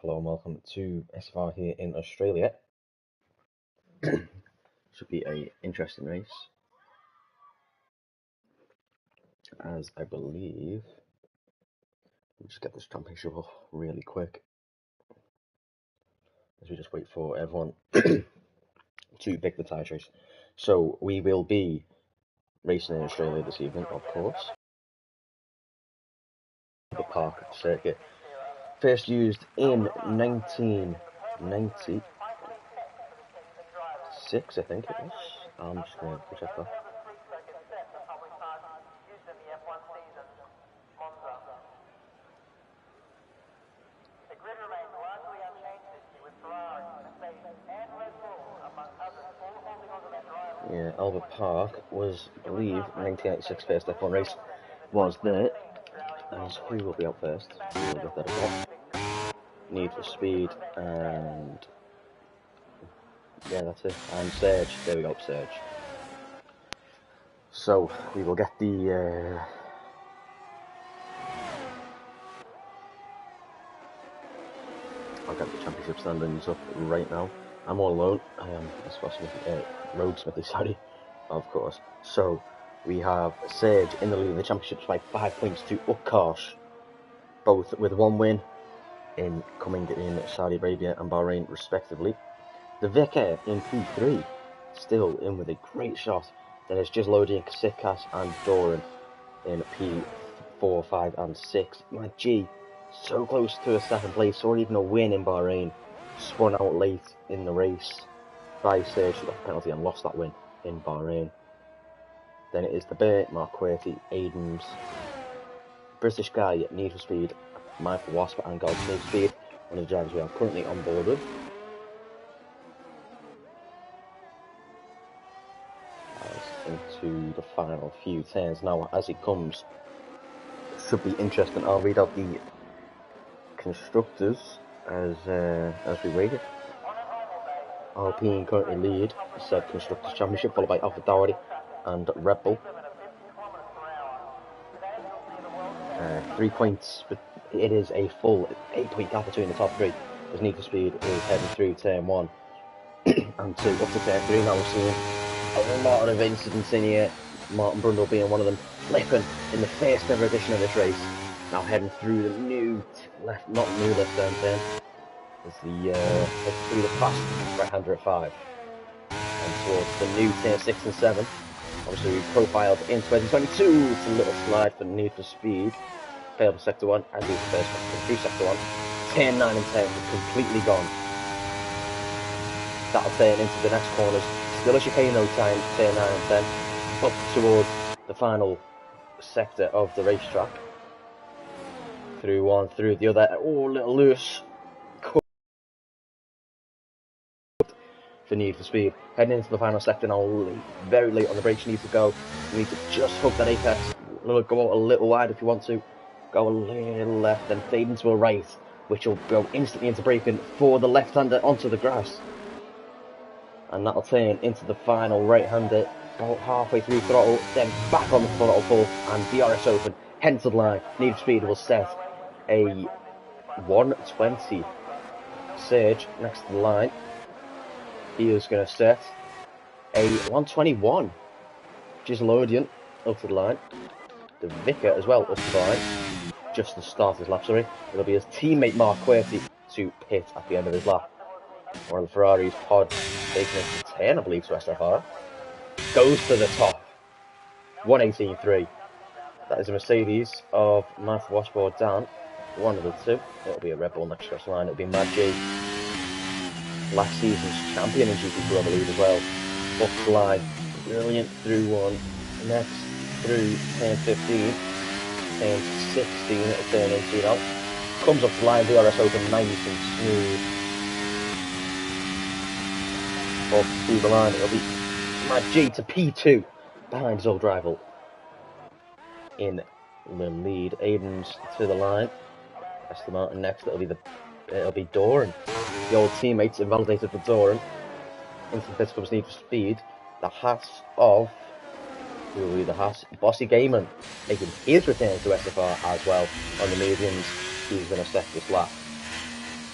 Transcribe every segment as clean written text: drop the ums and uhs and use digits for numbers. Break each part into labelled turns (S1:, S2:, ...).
S1: Hello and welcome to S14 here in Australia. Should be a interesting race, as I believe. We'll just get this championship off really quick, as we just wait for everyone to pick the tyre race. So we will be racing in Australia this evening, of course. The park circuit, first used in 1996, I think it was. I'm just going to check that. Yeah, Albert Park was, I believe, 1986 first F1 race was there. As who will be out first? We will get that as well. Need for Speed, and yeah, that's it. And Surge. There we go, Surge. So we will get the I'll get the championship standings up right now. I'm all alone. I am Roadsmithy, sorry, of course. So we have Surge in the lead of the championships by 5 points to Utkarsh, both with one win coming in Saudi Arabia and Bahrain respectively. The Vicar in P3, still in with a great shot. Then it's just loading Kasikas and Doran in P4, 5 and 6. My G, so close to a second place or even a win in Bahrain. Spun out late in the race by Serge, who got the penalty and lost that win in Bahrain. Then it is the Bear, Mark Quirty, Aiden's British guy, Need for Speed, Michael Wasp and God's Need for Speed, one of the drivers we are currently on board with. Into the final few turns now. As it comes, it should be interesting. I'll read out the constructors as we wait it. Alpine currently lead said constructors championship, followed by Alpha Tauri and Red Bull. 3 points, but it is a full 8-point gap between the top three, as Need for Speed is heading through turn 1 and 2 up to turn 3. Now we're seeing a lot of incidents in here, Martin Brundle being one of them, flipping in the first ever edition of this race. Now heading through the new left turn turn, as the through the fast right-hander at 5, and towards the new turn 6 and 7. Obviously we profiled in 2022, it's a little slide for Need for Speed, failed for sector 1, as he was the first one through sector 1. Turn 9 and 10 completely gone. That'll turn into the next corners. Still a chicane time, turn 9 and 10, up towards the final sector of the racetrack. Through one, through the other. Oh, a little loose. For Need for Speed. Heading into the final sector now, very late on the brakes, you need to go. You need to just hook that apex. Go out a little wide if you want to. Go a little left, then fade into a right, which will go instantly into braking for the left-hander onto the grass. And that'll turn into the final right-hander, about halfway through throttle, then back on the throttle pull, and DRS open, heading to the line. Need for Speed will set a 120. Surge next to the line, he is going to set a 121. Gisselodian up to the line. The Vicar as well up to the line. Just to start his lap, sorry. It'll be his teammate Mark Quirty to pit at the end of his lap. One of the Ferrari's pod taking it to 10, I believe, to SFR. Goes to the top. 118.3. That is a Mercedes of Matt Washboard down. One of the two. It'll be a Red Bull next cross line. It'll be Mad G. Last season's champion in GP2, I believe, as well. Up the line. Brilliant through one. Next through turn 15. Turn 16 it'll turn into now. Comes up the line, DRS open, nice and smooth. Up through the line, it'll be Mad G to P2 behind his old rival in the lead. Aiden's to the line. Aston Martin next. It'll be Doran. The old teammates invalidated for Doran. Into the pit comes Need for Speed. The Haas of who will be the Haas Bossy Gaiman making his return to SFR as well on the mediums. He's going to set this lap.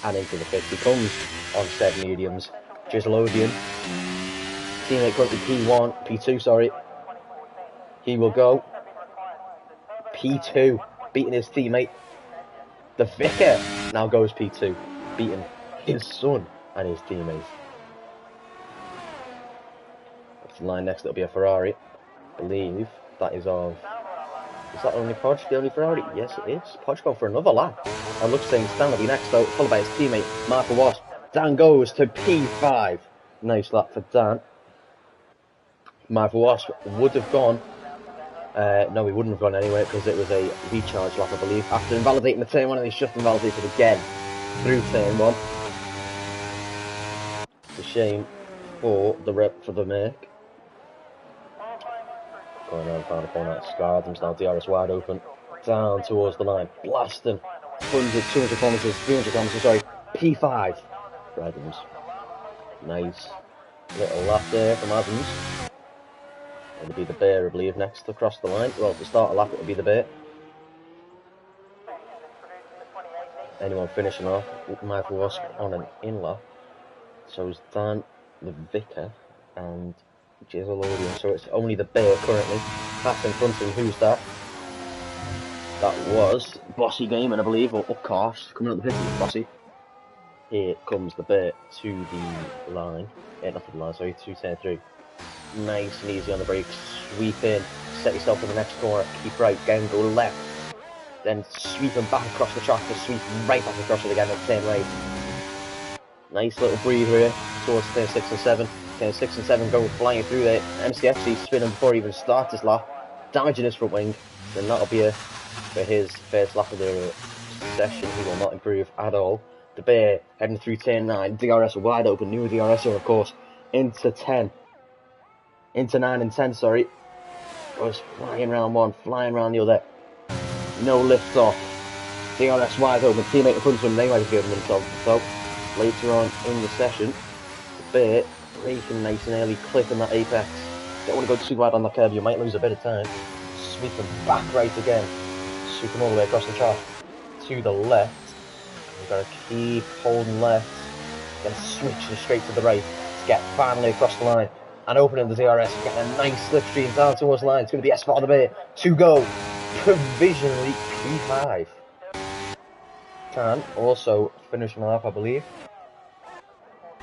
S1: and into the 50 comes on said mediums. Gislodian, teammate currently P2, sorry. He will go P2, beating his teammate. The Vicar now goes P2, beating his son and his teammates. That's the line next, it'll be a Ferrari. I believe that is of... Is that only Podge, the only Ferrari? Yes, it is. Podge going for another lap. And looks saying Stan will be next, though, followed by his teammate, Marco Wasp. Dan goes to P5. Nice lap for Dan. Marco Wasp would have gone. No, he wouldn't have gone anyway, because it was a recharge lap, I believe. After invalidating the turn 1, and he's just invalidated again through turn 1. It's a shame for the Merc. Going around final corner, Scardham's now DRS wide open, down towards the line, blasting 100, 200 kilometres, 300 kilometres, sorry, P5 for Adams. Nice little lap there from Adams. It'll be the Bear, I believe, next across the line. Well, to start a lap, it'll be the Bear. Anyone finishing off, Michael Wasp on an in lap. So is Dan, the Vicar, and Gislodian. So it's only the Bear currently. Pass in front of him. Who's that? That was Bossy Gaming, I believe, or Upcast. Coming up the pit with Bossy. Here comes the Bear to the line. Not to the line, sorry, to turn 3. Nice and easy on the brakes. Sweep in. Set yourself in the next corner. Keep right. Again, go left. Then sweeping back across the track to sweep right back across it again and turn right. Nice little breather here towards turn 6 and 7. Turn 6 and 7 going flying through there. MCFC spinning before he even starts his lap, damaging his front wing. Then that'll be for his first lap of the session. He will not improve at all. The Bear heading through turn 9. DRS wide open. New DRS here, of course. Into 10. Into 9 and 10, sorry. Goes flying round one, flying round the other. No lift off. DRS wide open. Teammate in front of him. They might have given themselves so. Later on in the session, the Bear braking nice and early, clipping that apex. Don't want to go too wide on the curb, you might lose a bit of time. Sweeping back right again. Sweeping all the way across the track to the left. We've got to keep holding left. Then switching straight to the right to get finally across the line. And opening the DRS, getting a nice slipstream down towards the line. It's going to be S14 the Bear to go provisionally P5. Can also finish my lap, I believe.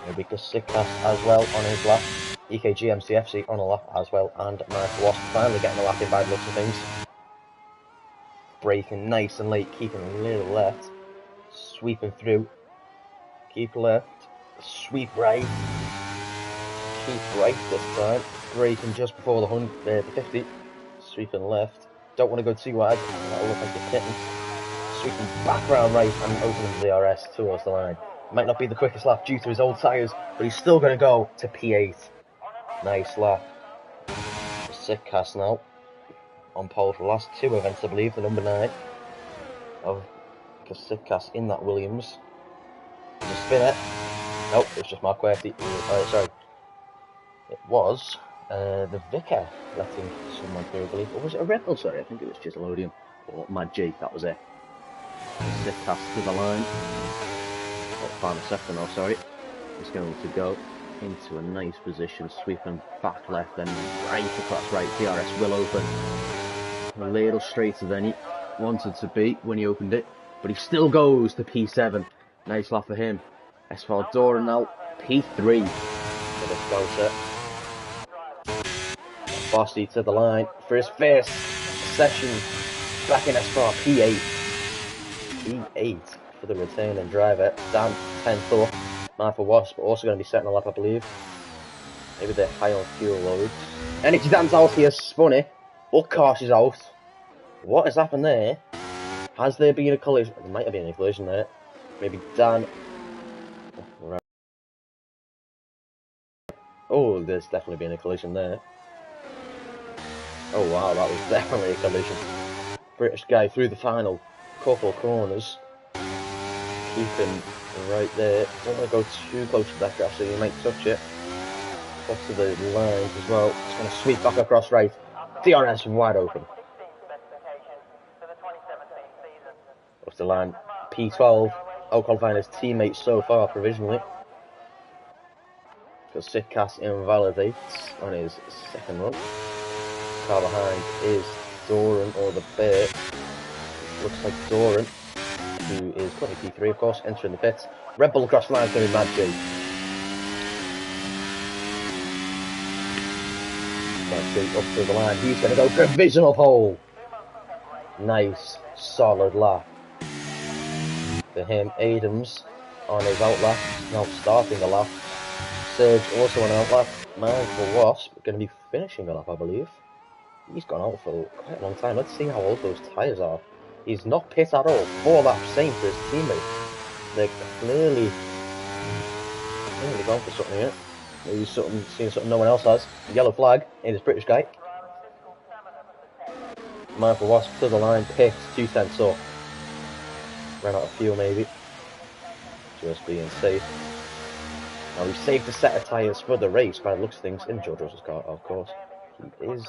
S1: Maybe Kasickas as well on his lap. EKG MCFC on a lap as well. And Michael Wasp finally getting a lap in by the looks of things. Braking nice and late, keeping a little left. Sweeping through. Keep left. Sweep right. Keep right this time. Braking just before the 50. Sweeping left. Don't want to go too wide. That'll look like a kitten. Sweeping back round right and opening the DRS towards the line. Might not be the quickest lap due to his old tyres, but he's still going to go to P8. Nice lap. Kasickas now on pole for the last 2 events, I believe. The number 9 of Kasickas in that Williams. There's a spinner. Nope, it's just Mark Querty. Sorry. It was the Vicar letting someone through, I believe. Or was it a Red Bull? Sorry, I think it was Gislodian. Or Mad G, that was it. Kasickas to the line. Final sector now, sorry. He's going to go into a nice position, sweeping back left, then right across right. DRS will open. A little straighter than he wanted to be when he opened it, but he still goes to P7. Nice lap for him. S4 Doran now P3 for the closer. Bossy to the line for his first session back in S4 P8. P8 for the returning driver. Dan 10th up. Michael Wasp also going to be setting a lap, I believe. Maybe they're high on fuel loads. Energy Dan's out here, spun it. Upcast is out. What has happened there? Has there been a collision? There might have been a collision there. Maybe Dan. Right. Oh, there's definitely been a collision there. Oh wow, that was definitely a collision. British guy through the final couple corners. Keeping right there. Don't want to go too close to that grass, so you might touch it. Up to the lines as well. It's going to sweep back across right. DRS wide open. Up the line. P12 out-qualifying his teammate so far provisionally. Because Sitcast invalidates on his second run. Car behind is Doran, or the Bear. Looks like Doran, who is currently P3, of course, entering the pits. Red Bull across the line is going to be Mad G. Mad G up through the line. He's going to go provisional pole. Nice, solid lap for him. Adams on his out lap, now starting the lap. Serge also on an out lap. Michael Wasp going to be finishing the lap, I believe. He's gone out for quite a long time. Let's see how old those tyres are. He's not pit at all. 4 laps same for his teammate. They're clearly gone for something here. Maybe seeing something no one else has. Yellow flag. It is British guy. Michael Wasp to the line. Pit 2 tenths up. Ran out of fuel maybe. Just being safe. Now we've saved a set of tyres for the race by the looks of things in George Russell's car, of course. He is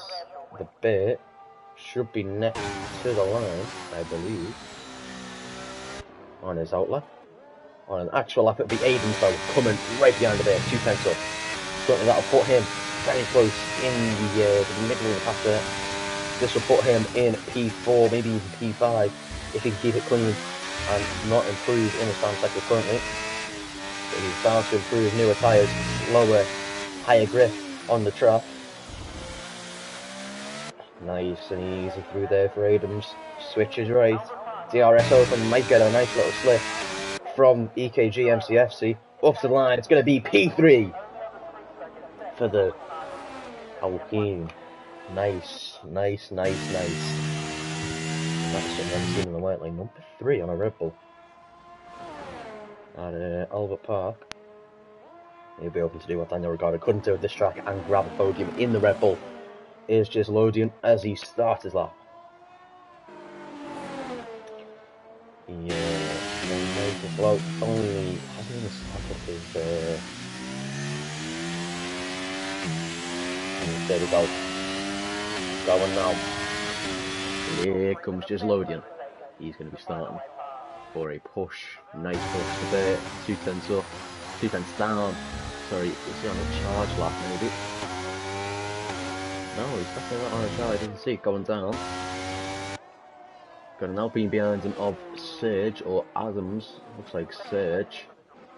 S1: the bit. Should be next to the line, I believe. On his outlet. On an actual lap, it'll be Aiden though, coming right behind the bit, 2 tenths up. Certainly that'll put him very close in the middle of the pack there. This will put him in P4, maybe even P5, if he can keep it clean and not improve in his time cycle currently. But he's bound to improve newer tyres, lower, higher grip on the track. Nice and easy through there for Adams. Switches right. DRS open, might get a nice little slip from EKG MCFC. Up to the line, it's going to be P3 for the Alpine. Nice. That's something I've seen in the white line. Number 3 on a Red Bull at Albert Park. He'll be open to do what Daniel Ricciardo couldn't do at this track and grab a podium in the Red Bull. Is just Lodian as he starts his lap. Yeah, well, only having a start is there we go. Going now. Here comes just Lodian. He's going to be starting for a push. Nice push to there. 2 tenths up, 2 tenths down. Sorry, is he on a charge lap maybe? No, he's definitely not on a charge. I didn't see it going down. Got an Alpine behind him of Serge, or Adams. Looks like Serge.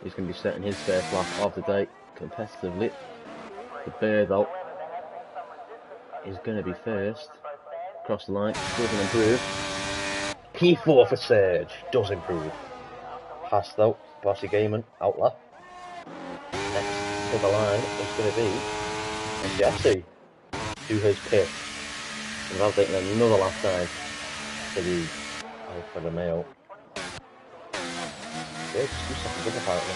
S1: He's going to be setting his first lap of the day competitively. The Bear though is going to be first. Across the line, doesn't improve. P4 for Serge, does improve. Pass though, Bossy Gaiman, out lap. Next to the line is going to be Jesse, who has pit. And I'll take another lap time for the Alfa Romeo. Yeah, just 2 seconds up apparently.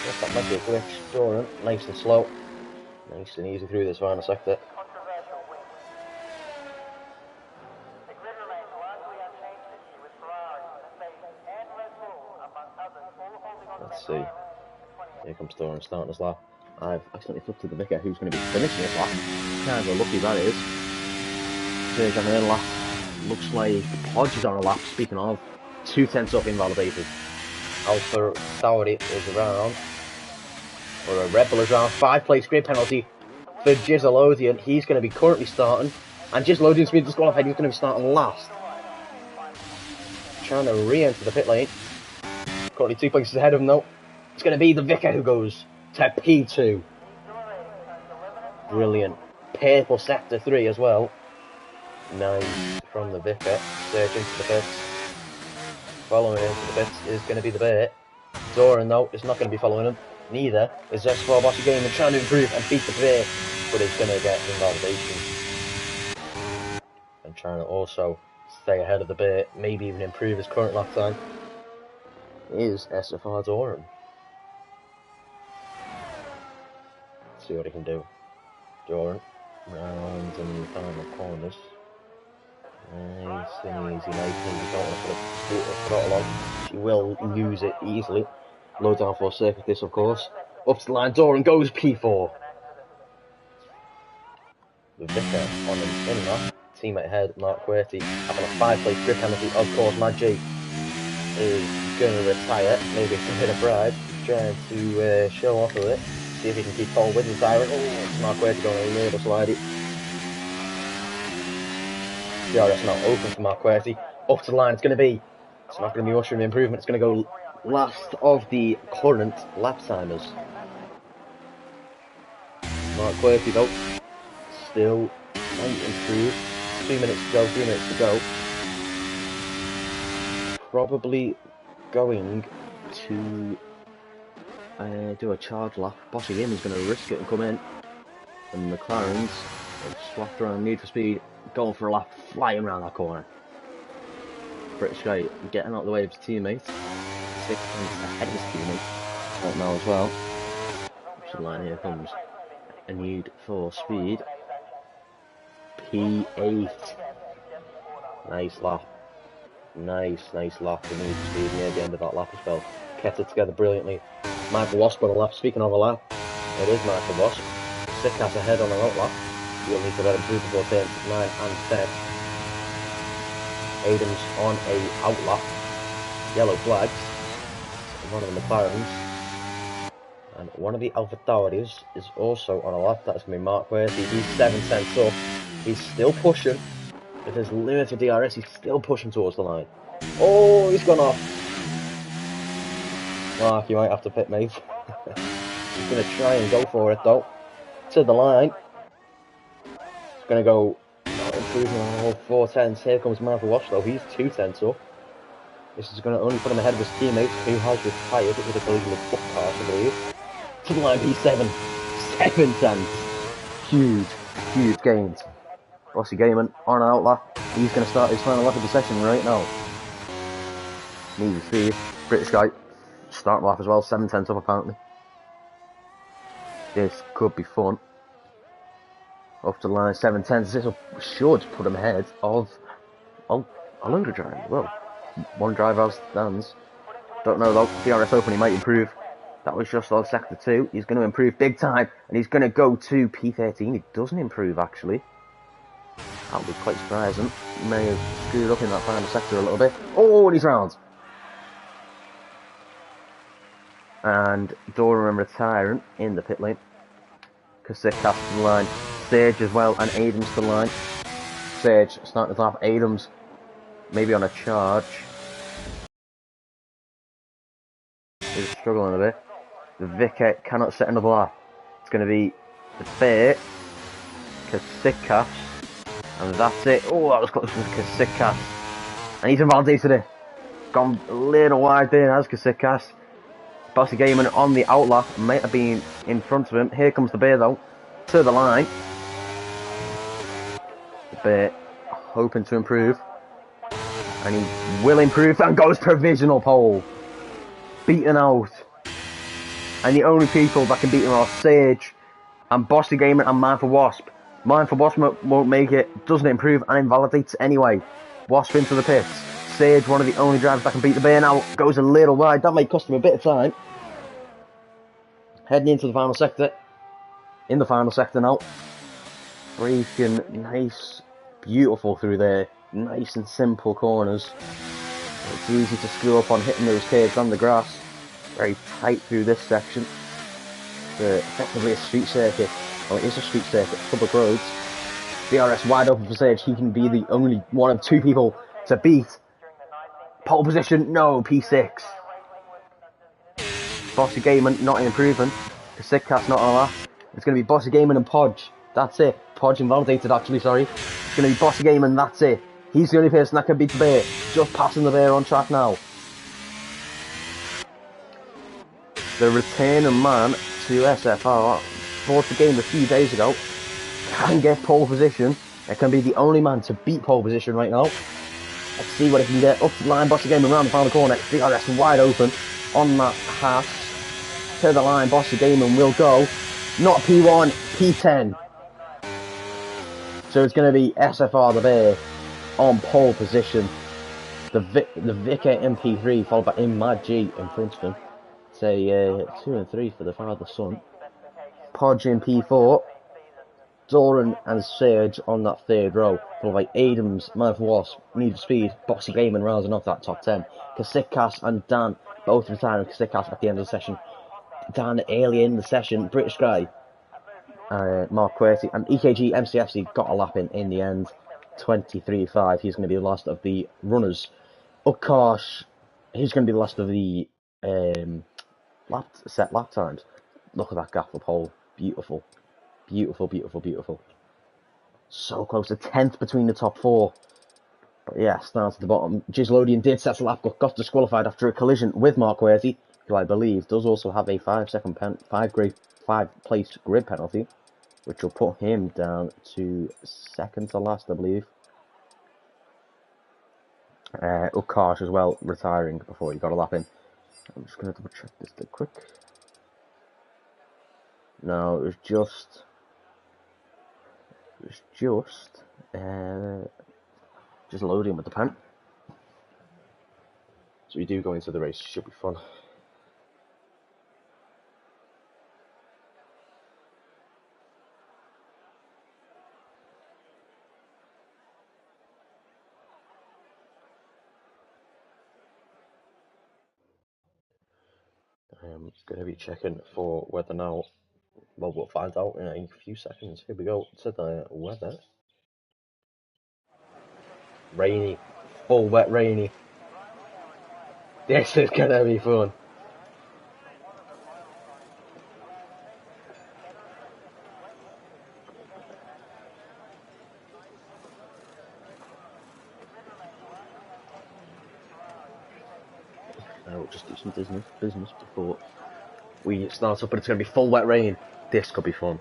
S1: That's that magic glitch. Doran, nice and slow. Nice and easy through this final sector. Let's see. Here comes Doran starting his lap. I've accidentally flipped to the Vicar who's going to be finishing his lap. Kind of lucky that is. Serge on their lap. Looks like Podge is on a lap, speaking of. 2 tenths up invalidated. Alpha Tauri is around. Or a Red Bull is around. 5-place grid penalty for Gizelodian. He's going to be currently starting. And Gizelodian's been disqualified. He's going to be starting last. Trying to re-enter the pit lane. Currently 2 places ahead of him though. It's going to be the Vicar who goes to P2. Brilliant. Purple sector 3 as well. Nice from the Vicar. Serge into the pits. Following into the pits is going to be the Bear. Doran though is not going to be following him. Neither is S14 Bossy Game and trying to improve and beat the Bear. But he's going to get invalidation. And trying to also stay ahead of the Bear. Maybe even improve his current lap time. Is SFR Doran. Let's see what he can do. Doran. Round and final corners. Nice and easy, nice and easy. Don't want to put a throttle on. She will lose it easily. Low downforce circuit this, of course. Up to the line, Doran goes P4. The Vicar on an in lap. Teammate ahead, Mark Querty, having a 5-place grip penalty, of course, Mad G. is going to retire. Maybe it's a bit of pride, trying to show off with it. See if he can keep pole with the Tyrant. Oh, it's Marquez going a little slidey. DRS not open for Marquez. Up to the line, it's not going to be much of an improvement. It's going to go last of the current lap timers. Marquez though, still might improve. 3 minutes to go, 3 minutes to go. Probably going to do a charge lap. Bossy Gamer's going to risk it and come in. And McLaren's swapped around Need for Speed, going for a lap, flying around that corner. British guy getting out of the way of his teammate. 6 points ahead of his teammate right now as well. Up the line, here comes a Need for Speed. P8. Nice lap. Nice lap for Need for Speed near the end of that lap as well. Kept it together brilliantly. Michael Wasp on a lap. Speaking of a lap, it is Michael Wasp. Sitcast ahead on an out lap. You'll need to let him through before turns 9 and 10. Adams on a out lap. Yellow flags. One of the McLarens. And one of the Alpha Tauris is also on a lap. That's going to be Mark Worthy. He's 7 tenths up. He's still pushing. With his limited DRS, he's still pushing towards the line. Oh, he's gone off. Mark, you might have to pit, mate. He's going to try and go for it, though. To the line. He's going to go improving on all 4 tenths. Here comes Martha Watch, though. He's 2 tenths up. This is going to only put him ahead of his teammates, who has retired with a collision with book cars, I believe. To the line, P7. 7 tenths. Huge gains. Bossy Gaiman on an out lap. He's going to start his final lap of the session right now. Need to see British guy start lap as well. 7 tenths up apparently. This could be fun. Up to the line, 7 tenths. This should put him ahead of a load of drivers. Well, one driver as stands. Don't know though. DRS Open, he might improve. That was just on sector 2. He's going to improve big time, and he's going to go to P13. He doesn't improve actually. That'll be quite surprising. He may have screwed up in that final sector a little bit. Oh, and he's round. And Doran retiring in the pit lane. Kasickas to the line. Sage as well, and Adams to the line. Sage starting to lap. Adams maybe on a charge. He's struggling a bit. The Vicar cannot set another lap. It's going to be the Bear. Kasickas. And that's it. Oh, that was close with Kasickas. And he's invalidated it. Gone a little wide there as Kasickas. Bossy Gaiman on the out lap. Might have been in front of him. Here comes the Bear though. To the line. The Bear hoping to improve. And he will improve and goes provisional pole. Beaten out. And the only people that can beat him are Sage and Bossy Gaiman and Mindful Wasp. Mindful Wasp won't make it, doesn't improve and invalidates anyway. Wasp into the pits. Sage, one of the only drivers that can beat the Bear now, goes a little wide. That might cost him a bit of time. Heading into the final sector. In the final sector now. Freaking nice, beautiful through there. Nice and simple corners. It's easy to screw up on hitting those curves on the grass. Very tight through this section. It's effectively a street circuit. Well, it is a street circuit, public roads. DRS wide open for Sage. He can be the only one of 2 people to beat. Pole position, no, P6. Bossy Gaiman not improving. Kasickas not on a lap. It's going to be Bossy Gaiman and Podge. That's it. Podge invalidated actually, sorry. It's going to be Bossy Gaiman, that's it. He's the only person that can beat the Bear. Just passing the Bear on track now. The returning man to SFR bought the game a few days ago. Can get pole position. It can be the only man to beat pole position right now. Let's see what he can get. Up the line, Bossy Gaiman around the final corner. DRS wide open on that pass. To the line, Bossy Gaiman will go. Not P1, P10. So it's going to be SFR the Bear on pole position. The Vicar in P3 followed by Imad G in front of him. Say 2 and 3 for the father son. Podge in P4. Doran and Serge on that third row, followed by Adams, Man for Wasp, Need for Speed, Boxy Gaiman rousing off that top 10. Kasikas and Dan both retiring. Kasikas at the end of the session. Dan early in the session. British guy, Mark Querty, and EKG MCFC got a lap in the end. 23.5. He's going to be the last of the runners. Ukarsh, he's going to be the last of the lap times. Look at that gaffer pole. Beautiful. Beautiful, beautiful, beautiful. So close to 10th between the top four. But yeah, starts at the bottom. Gislodian did set a lap, got disqualified after a collision with Mark Worthy, who I believe does also have a 5-place grid penalty, which will put him down to second to last, I believe. Ukarsh as well, retiring before he got a lap in. I'm just going to double check this dead quick. No, it was just loading with the pen. So we do go into the race, should be fun. I'm going to be checking for weather now. Well, we'll find out in a few seconds. Here we go to the weather. Rainy, full wet rainy. This is going to be fun. We'll just do some business before we start up, but it's going to be full wet rain. This could be fun.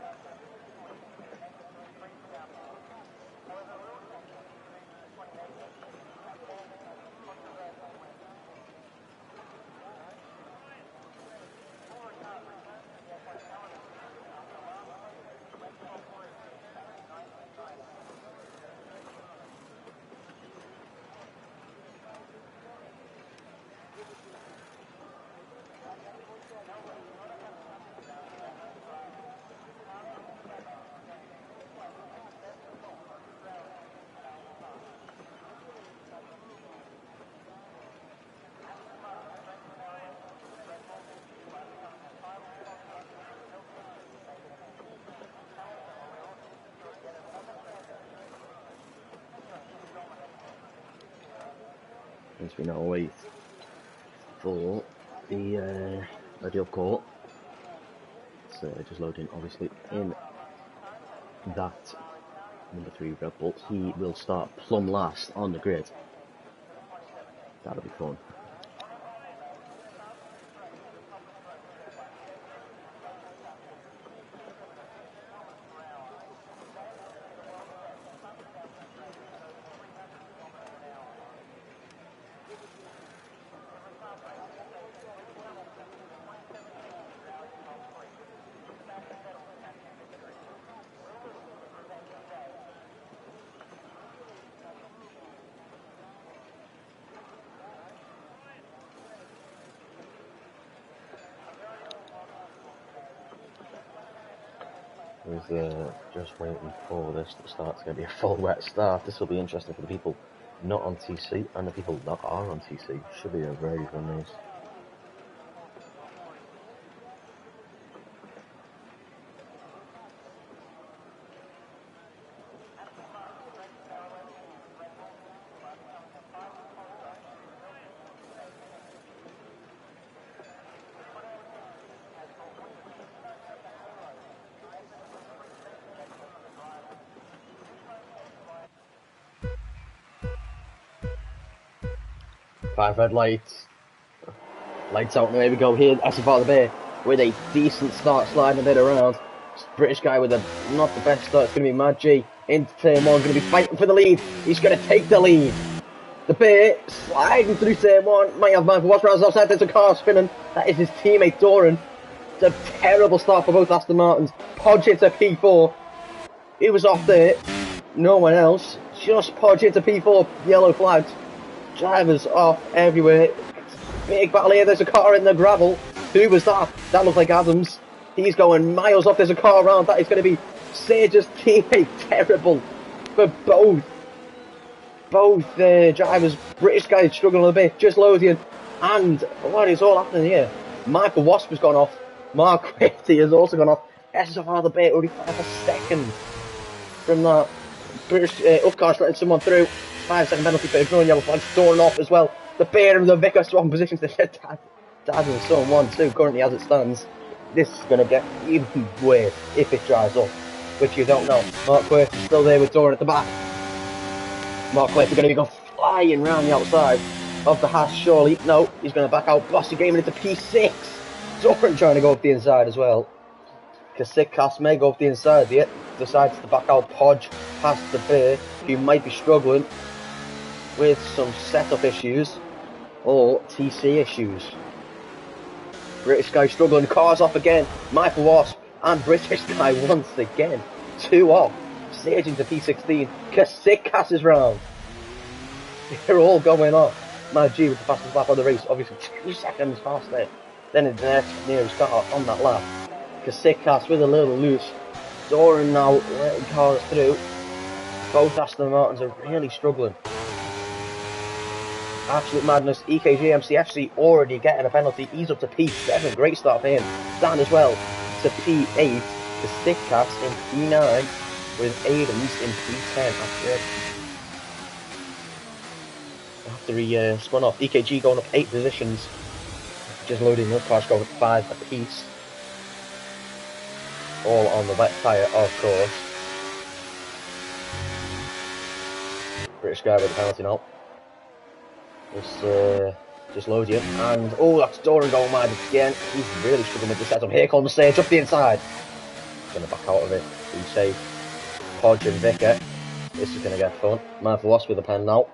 S1: As we now wait for the radio call. So just loading, obviously, in that number 3 Red Bull. He will start plumb last on the grid. That'll be fun. Just waiting for this to start. It's going to be a full wet start. This will be interesting for the people not on TC and the people that are on TC. Should be a very fun race. Five red lights. Lights out, and there we go here. SFR the Bay with a decent start, sliding a bit around. British guy with not the best start. It's going to be Mad G into turn 1, going to be fighting for the lead. He's going to take the lead. The Bay sliding through turn 1. Might have Man for Wasp rounds outside. There's a car spinning. That is his teammate Doran. It's a terrible start for both Aston Martins. Podge hits a P4. He was off there. No one else. Just Podge hits a P4. Yellow flags. Drivers off everywhere. Big battle here. There's a car in the gravel. Who was that? That looked like Adams. He's going miles off. There's a car around. That is going to be Sage's teammate, terrible for both drivers. British guy struggling a bit, just Lothian, and what is all happening here? Michael Wasp has gone off. Mark Whitty has also gone off. SFR the bait already 5 seconds from that. British Upcars letting someone through. 5-second penalty for ignoring yellow flags. Storm off as well. The Bear and the Vicar swapping positions. Dad and son 1-2 currently as it stands. This is going to get even worse if it dries up, which you don't know. Mark Quirk is still there with Doran at the back. Mark Quirk is going to be going flying round the outside of the hash, surely. No, he's going to back out. Bossy gaming into P6. Doran trying to go up the inside as well. Kasikas may go up the inside here. Decides to back out Podge past the Bear, who might be struggling with some setup issues or TC issues. British guy struggling, cars off again. Michael Wasp and British guy once again. 2 off. Sage into P16. Kasikas is round. They're all going off. Mad G with the fastest lap of the race. Obviously 2 seconds faster than the next nearest car on that lap. Kasikas with a little loose. Doran now letting cars through. Both Aston Martins are really struggling. Absolute madness. EKG MCFC already getting a penalty. He's up to P7. Great start for him. Dan as well to P8. The Stickcats in P9 with Aidens in P10 after he spun off. EKG going up 8 positions. Just loading the cars going up 5 apiece. All on the wet tyre, of course. British guy with the penalty now. Just Lothian, and oh, that's Doran going mad again. He's really struggling with the setup. Here comes Sage up the inside. Gonna back out of it. Be safe. Podge and Vicar. This is gonna get fun. Man for Wasp with the pen now.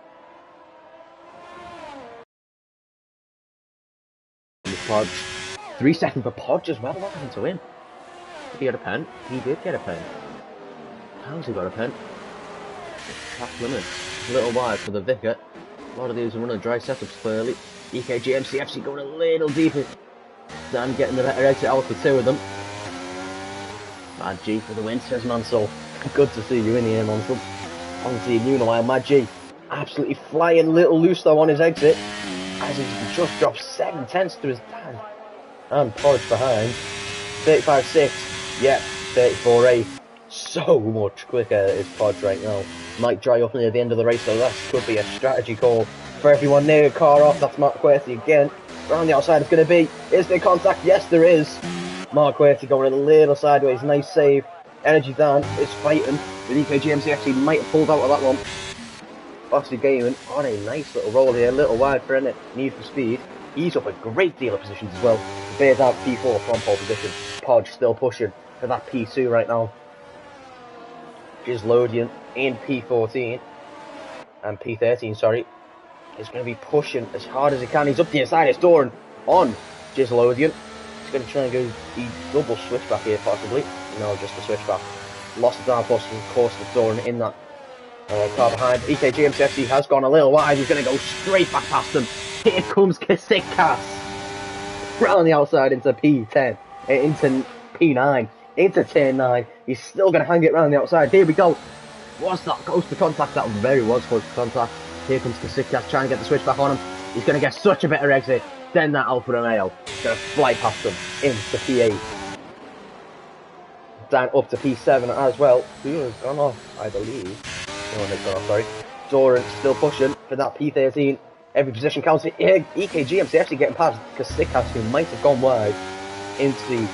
S1: Podge. 3 seconds for Podge as well. What happened to him? Did he get a pen? He did get a pen. How's he got a pen? Track limit. A little wide for the Vicar. A lot of these are running dry setups clearly. EKG MCFC going a little deeper. Dan getting the better exit out for 2 of them. Mad G for the win, says Mansell. Good to see you in here, Mansell. Haven't seen you in a while. Mad G absolutely flying little loose though on his exit. As he just dropped 7 tenths to his Dan. And Podge behind. 35.6. Yep, 34.8. So much quicker is Podge right now. Might dry up near the end of the race, so that could be a strategy call for everyone near a car off. That's Mark Querty again. Around the outside it's going to be. Is there contact? Yes, there is. Mark Querty going a little sideways. Nice save. Energy Dan is fighting with EKGMC. Actually might have pulled out of that one. Bossy Gaming on a nice little roll here. A little wide for it. Need for speed. He's up a great deal of positions as well. Bears out P4 from pole position. Podge still pushing for that P2 right now. Is Lothian in P14 and P13, sorry, is going to be pushing as hard as he can. He's up the inside. It's Doran on Lothian. He's going to try and go the double switchback here, possibly. No, just the switchback. Lost the downforce, of course, with Doran in that car behind. EKG MCFC has gone a little wide. He's going to go straight back past him. Here comes Kasikas. Round the outside into P10, into P9. Into turn 9, he's still going to hang it round the outside. Here we go. Was that close to contact? That very was close to contact. Here comes Kasikas trying to get the switch back on him. He's going to get such a better exit than that Alfa Romeo. He's going to fly past him into P8. Down up to P7 as well. Who has gone off, I believe. No one has gone off, sorry. Doran still pushing for that P13. Every position counts. EKG MC actually getting past Kasikas, who might have gone wide into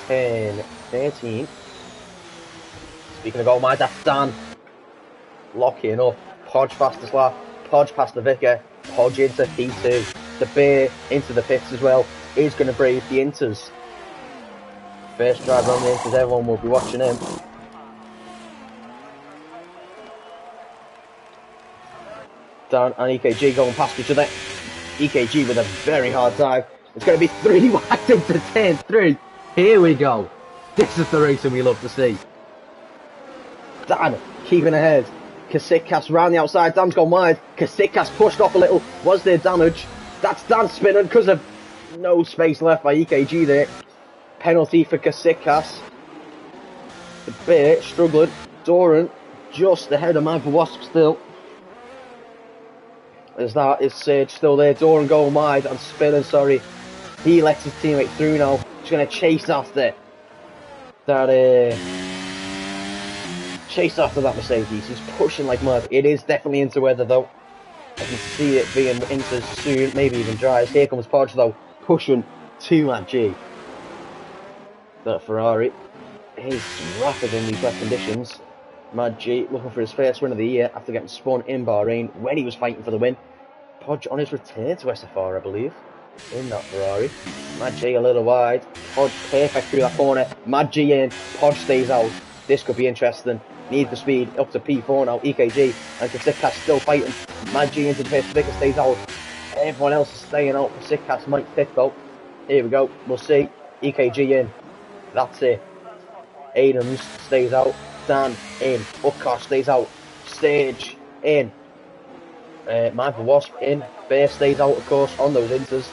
S1: 10. 13. Speaking of goal, my that's Dan. Locking up. Podge fastest lap. Podge past the Vicar. Podge into P2. The Bear into the pits as well. Is going to brave the Inters. First driver on the Inters. Everyone will be watching him. Dan and EKG going past each other. EKG with a very hard dive. It's going to be 3 wide into turn 3. Here we go. This is the racing we love to see. Dan keeping ahead. Kasikas round the outside. Dan's gone wide. Kasikas pushed off a little. Was there damage? That's Dan spinning because of no space left by EKG there. Penalty for Kasikas. The Bear struggling. Doran just ahead of Michael Wasp still. As that is Sage still there. Doran going wide and spinning, sorry. He lets his teammate through now. He's going to chase after that. Chase after that Mercedes. He's pushing like mad. It is definitely into weather though. I can see it being into soon, maybe even dries. Here comes Podge though, pushing to Matt G. That Ferrari is rapid in these wet conditions. Matt G looking for his first win of the year after getting spun in Bahrain when he was fighting for the win. Podge on his return to SFR, I believe, in that Ferrari. Matt G a little wide. Podge perfect through that corner. Matt G in. Podge stays out. This could be interesting. Need for speed up to P4 now. EKG and Kasickas still fighting. Matt G into the pit. Vicker stays out. Everyone else is staying out. Kasickas might fit though. Here we go. We'll see. EKG in. That's it. Adams stays out. Dan in. Utkarsh stays out. Sage in. Michael Wasp in. Bear stays out, of course, on those inters.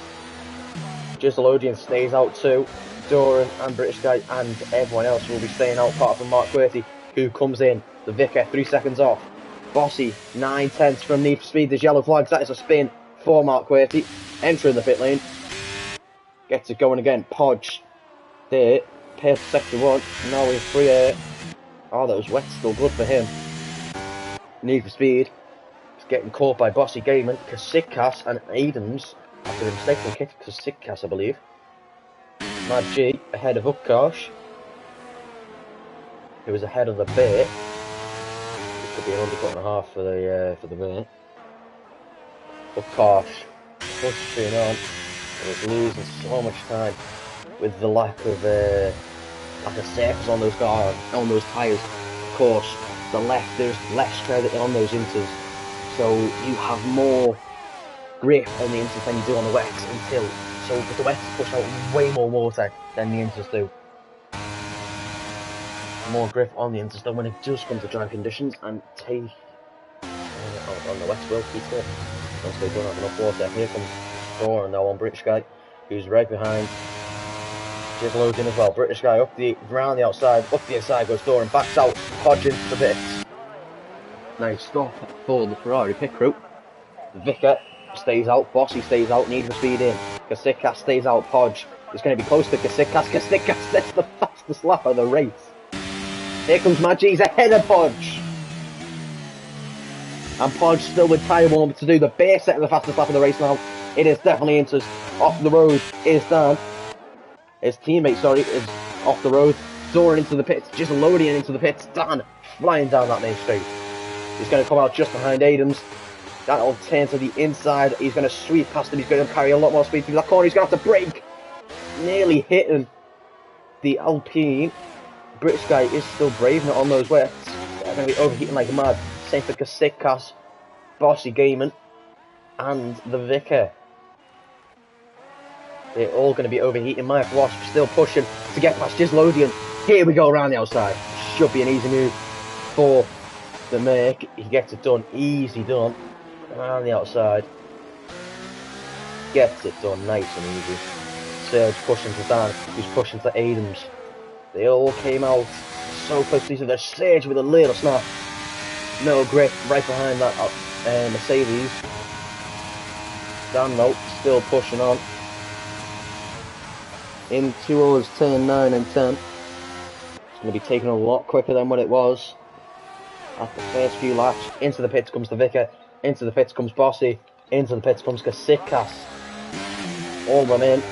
S1: Giselodian stays out too. Doran and British Guy and everyone else will be staying out, apart from Mark Quirty, who comes in. The Vicar, 3 seconds off. Bossy, 9/10 from Need for Speed. There's yellow flags. That is a spin for Mark Quirty. Entering the pit lane. Gets it going again. Podge. There. Pairs sector 1. Now we're free air. Oh, that was wet. Still good for him. Need for Speed. He's getting caught by Bossy Gaiman. Kasickas and Adams. After a mistaken kick, Kasickas, I believe. Mad G ahead of Utkarsh, who was ahead of the Bear. This could be an undercut and a half for the Bear. Utkarsh pushing on. He was losing so much time with the lack of surface on those tyres. Of course, there's less tread on those inters, so you have more grip on the inters than you do on the wets so the wets push out way more water than the inters do. More grip on the inters than when it does come to dry conditions and take on the wets will keep it. Once they don't have enough water. Here comes Doran now on British Guy, who's right behind Giselodian as well. British Guy round the outside, up the inside goes Doran, backs out, Podge into the pits. Nice stop for the Ferrari pit crew. Vicar stays out, Bossy stays out, Need for Speed in. Kasickas stays out, Podge is going to be close to Kasickas. Kasickas gets the fastest lap of the race. Here comes Matt G, he's ahead of Podge. And Podge still with tyre warm to do the Bear setting the fastest lap of the race now. It is definitely enters. Off the road is Dan. His teammate, is off the road. Doran into the pits, Giselodian into the pits. Dan flying down that main straight. He's going to come out just behind Adams. That'll turn to the inside. He's going to sweep past him. He's going to carry a lot more speed through that corner. He's going to have to brake. Nearly hitting the Alpine. British Guy is still braving it on those wets. They're going to be overheating like mad. Same for Kasickas, Bossy Gaiman, and the Vicar. They're all going to be overheating. Mike Wasp still pushing to get past Giselodian. Here we go around the outside. Should be an easy move for the Merc. He gets it done. Easy done. Around the outside. Gets it done. Nice and easy. Serge pushing to Dan. He's pushing to Adams. They all came out so close to each other. Serge with a little snap. No grip right behind that Mercedes. Dan though, still pushing on. In 2 hours, turn 9 and 10. It's going to be taken a lot quicker than what it was at the first few laps. Into the pits comes the Vicar. Into the pits comes Bossy. Into the pits comes Kasickas. All run in.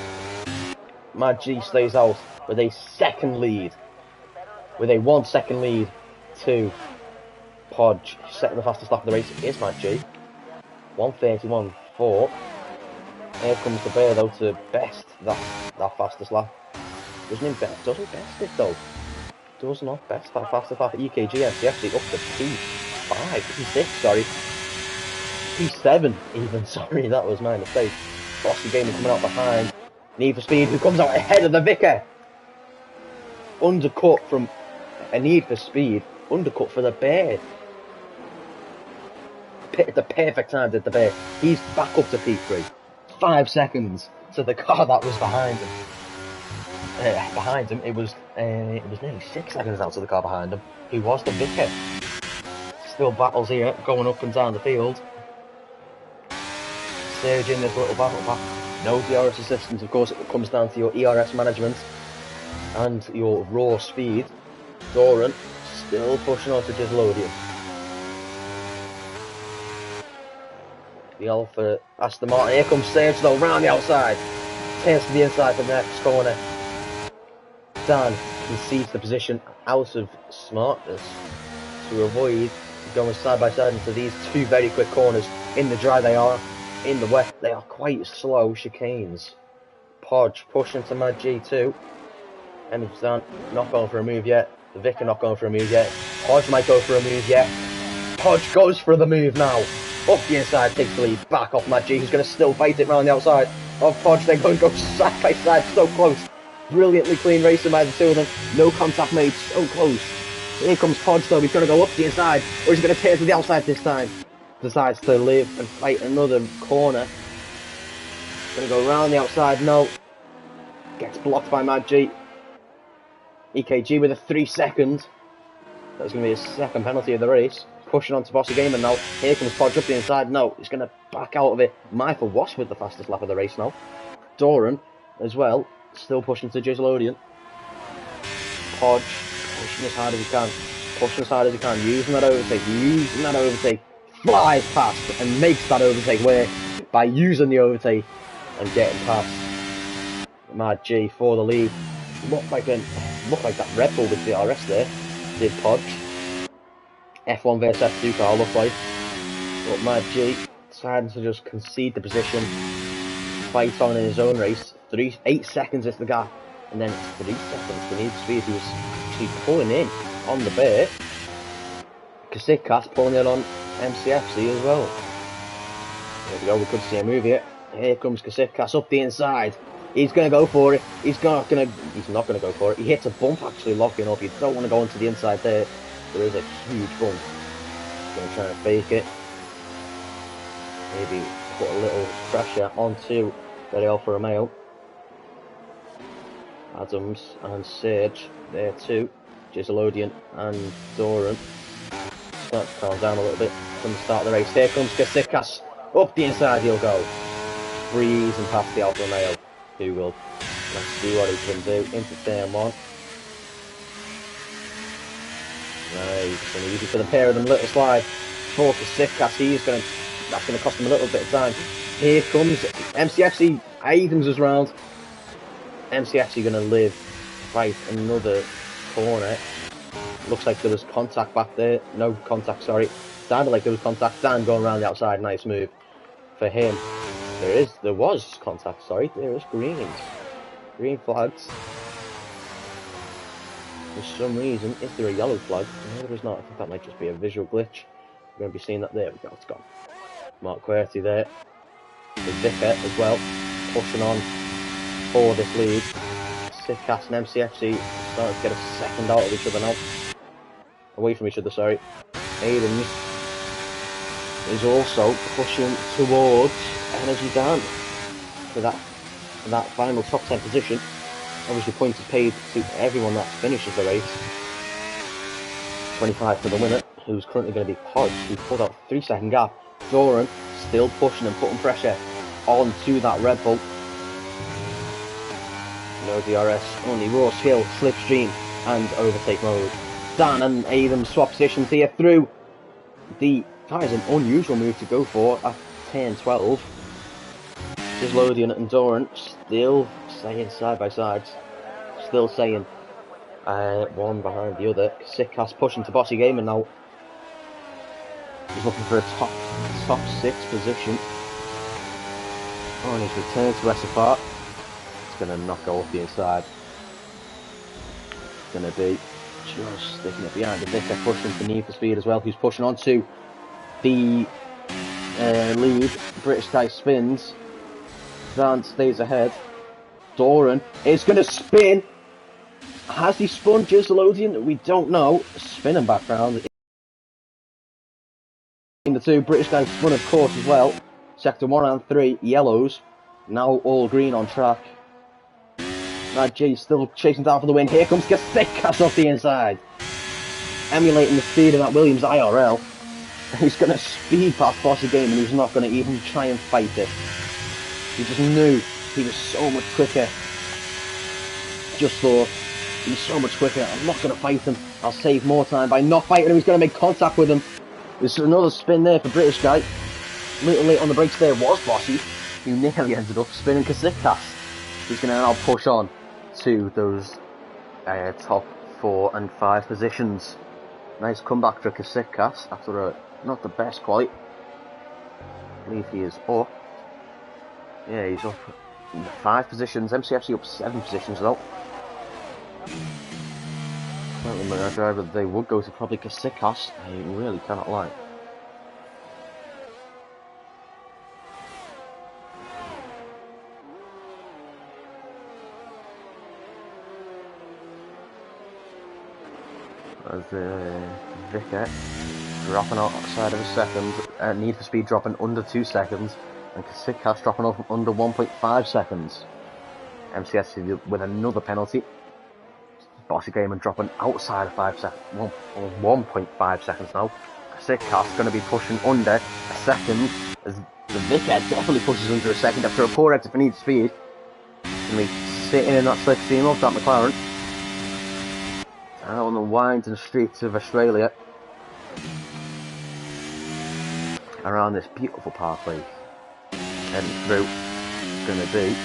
S1: Mad G stays out with a second lead. With a 1 second lead to Podge. Setting the fastest lap of the race is Mad G. 1:31.4. Here comes the Bear though to best that fastest lap. Doesn't best it though. Does not best that fastest lap. EKG actually up to P5, P6, sorry. P7 even, sorry, that was my mistake. Bossy Gaiman coming out behind. Need for Speed, who comes out ahead of the Vicar. Undercut from a Need for Speed. Undercut for the Bear. The perfect time did the Bear. He's back up to P3. 5 seconds to the car that was behind him. behind him, it was nearly 6 seconds out of the car behind him, who was the vicar. Still battles here, going up and down the field. Surge in this little battle pack. No DRS assistance, of course. It comes down to your ERS management and your raw speed. Doran still pushing on to Gisselodian. The Alpha Aston Martin. Here comes Serge though, round the outside. Turns to the inside for the next corner. Dan concedes the position out of smartness to avoid going side by side into these two very quick corners. In the dry they are, in the wet they are quite slow chicanes. Podge pushing to Mad G2. And Dan not going for a move yet. The Vicar not going for a move yet. Podge might go for a move yet. Podge goes for the move now. Up the inside, takes the lead, back off Mad G, who's going to still fight it round the outside of Podge. They're going to go side by side, so close. Brilliantly clean racing by the two of them. No contact made, so close. Here comes Podge though, he's going to go up the inside, or he's going to tear to the outside this time. Decides to live and fight another corner. Going to go round the outside, no. Gets blocked by Mad G. EKG with a 3 second. That's going to be his second penalty of the race. Pushing on to Bossy Gamer now. Here comes Podge up the inside. No, he's going to back out of it. Michael Wasp with the fastest lap of the race now. Doran as well. Still pushing to Gisselodian. Podge pushing as hard as he can. Pushing as hard as he can. Using that overtake. Using that overtake. Flies past and makes that overtake work by using the overtake and getting past Mad G for the lead. Looked like that Red Bull with DRS there. Did Podge. F1 vs F2 car looked like. But Mad G decided to just concede the position. Fight on in his own race. 8 seconds is the gap. And then it's 3 seconds for Need for Speed, who's actually pulling in on the bit. Kasitkas pulling in on MCFC as well. There we go, we could see a move here. Here comes Kasitkas up the inside. He's going to go for it. He's not going to go for it. He hits a bump actually locking up. You don't want to go into the inside there. There is a huge bump. He's going to try and fake it. Maybe put a little pressure onto the Alfa Romeo. Adams and Serge there too. Gisselodian and Doran. Start to calm down a little bit from the start of the race. Here comes Kasitkas. Up the inside he'll go. Breezing past the Alfa Romeo. Who will let's see what he can do into turn 1. Nice and easy for the pair of them. Little slide for Kasitkas. That's gonna cost him a little bit of time. Here comes MCFC. Adams is round. MCFC gonna live, fight another corner. Looks like there was contact back there. No contact, sorry. Sounded like there was contact. Dan going around the outside. Nice move for him. There was contact, sorry. There is green flags. For some reason, is there a yellow flag? No, there is not. I think that might just be a visual glitch. We're going to be seeing that. There we go, it's gone. Mark Querty there. The Vicar as well, pushing on for this lead. Sitcast and MCFC starting to get a second out of each other now. Away from each other, sorry. Adams is also pushing towards Energy Dan for that final top 10 position. Obviously points is paid to everyone that finishes the race. 25 for the winner, who's currently going to be Podge, who pulled out a 3 second gap. Doran still pushing and putting pressure onto that Red Bull. No DRS, only raw skill, slipstream and overtake mode. Dan and Adams swap positions here through that is an unusual move to go for at turn 12. Gisselodian and Doran still staying side by side. Still saying one behind the other. Sitcast pushing to Bossy Gamer now. He's looking for a top 6 position. On his return to SFR. It's going to not go up the inside. It's going to be just sticking it behind the Vicar, pushing for Need for Speed as well, who's pushing on to the lead. British guy spins. Dan stays ahead. Doran is going to spin. Has he spun Gisselodian? We don't know. Spinning background. In the 2, British guys spun of course as well. Sector 1 and 3, yellows. Now all green on track. G still chasing down for the win. Here comes Kasikas off the inside. Emulating the speed of that Williams IRL. He's going to speed past Bossy Game and he's not going to even try and fight it. He just knew he was so much quicker. Just thought, he's so much quicker, I'm not going to fight him. I'll save more time by not fighting him. He's going to make contact with him. There's another spin there for British guy. A little late on the brakes there was Bossy, who nearly ended up spinning Kasikas. He's going to now push on to those top 4 and 5 positions. Nice comeback for Kasikas after not the best quite. I believe he is up. Yeah, he's up in 5 positions. MCFC up 7 positions though. Apparently my driver they would go to probably Kasikas. I really cannot lie. As Vickett dropping outside of a second, Need for Speed dropping under 2 seconds, and Kasikas dropping off under 1.5 seconds. MCS with another penalty. Bossy Gamer dropping outside of 1.5 seconds now. Kasikas going to be pushing under a second, as the Vickett definitely pushes under a second after a poor exit for Need for Speed. Going to be sitting in that slipstream of that McLaren. Out on the winding streets of Australia, around this beautiful pathway, heading through, it's going to be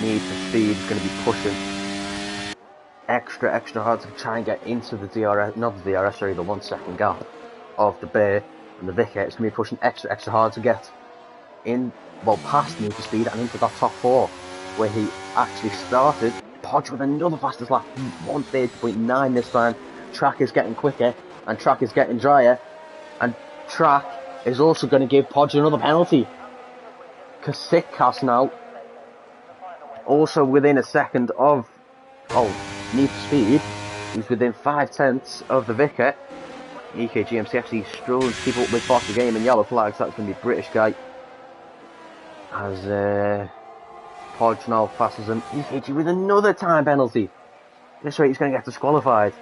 S1: Need for Speed, is going to be pushing extra hard to try and get into the DRS, not the DRS, sorry, the 1 second gap of the Bear and the Vickett. It's going to be pushing extra hard to get in, well, past Need for Speed and into that top 4, where he actually started. Podge with another fastest lap, 1:30.9 this time. Track is getting quicker, and track is getting drier, and track is also going to give Podge another penalty. Kasikas now, also within a second of, Need for Speed. He's within 5/10 of the Vickett. EKG MCFC struggling to keep up with Bossy Game and yellow flags. That's going to be British guy. As Podge now passes him. EKG with another time penalty. This rate he's going to get disqualified.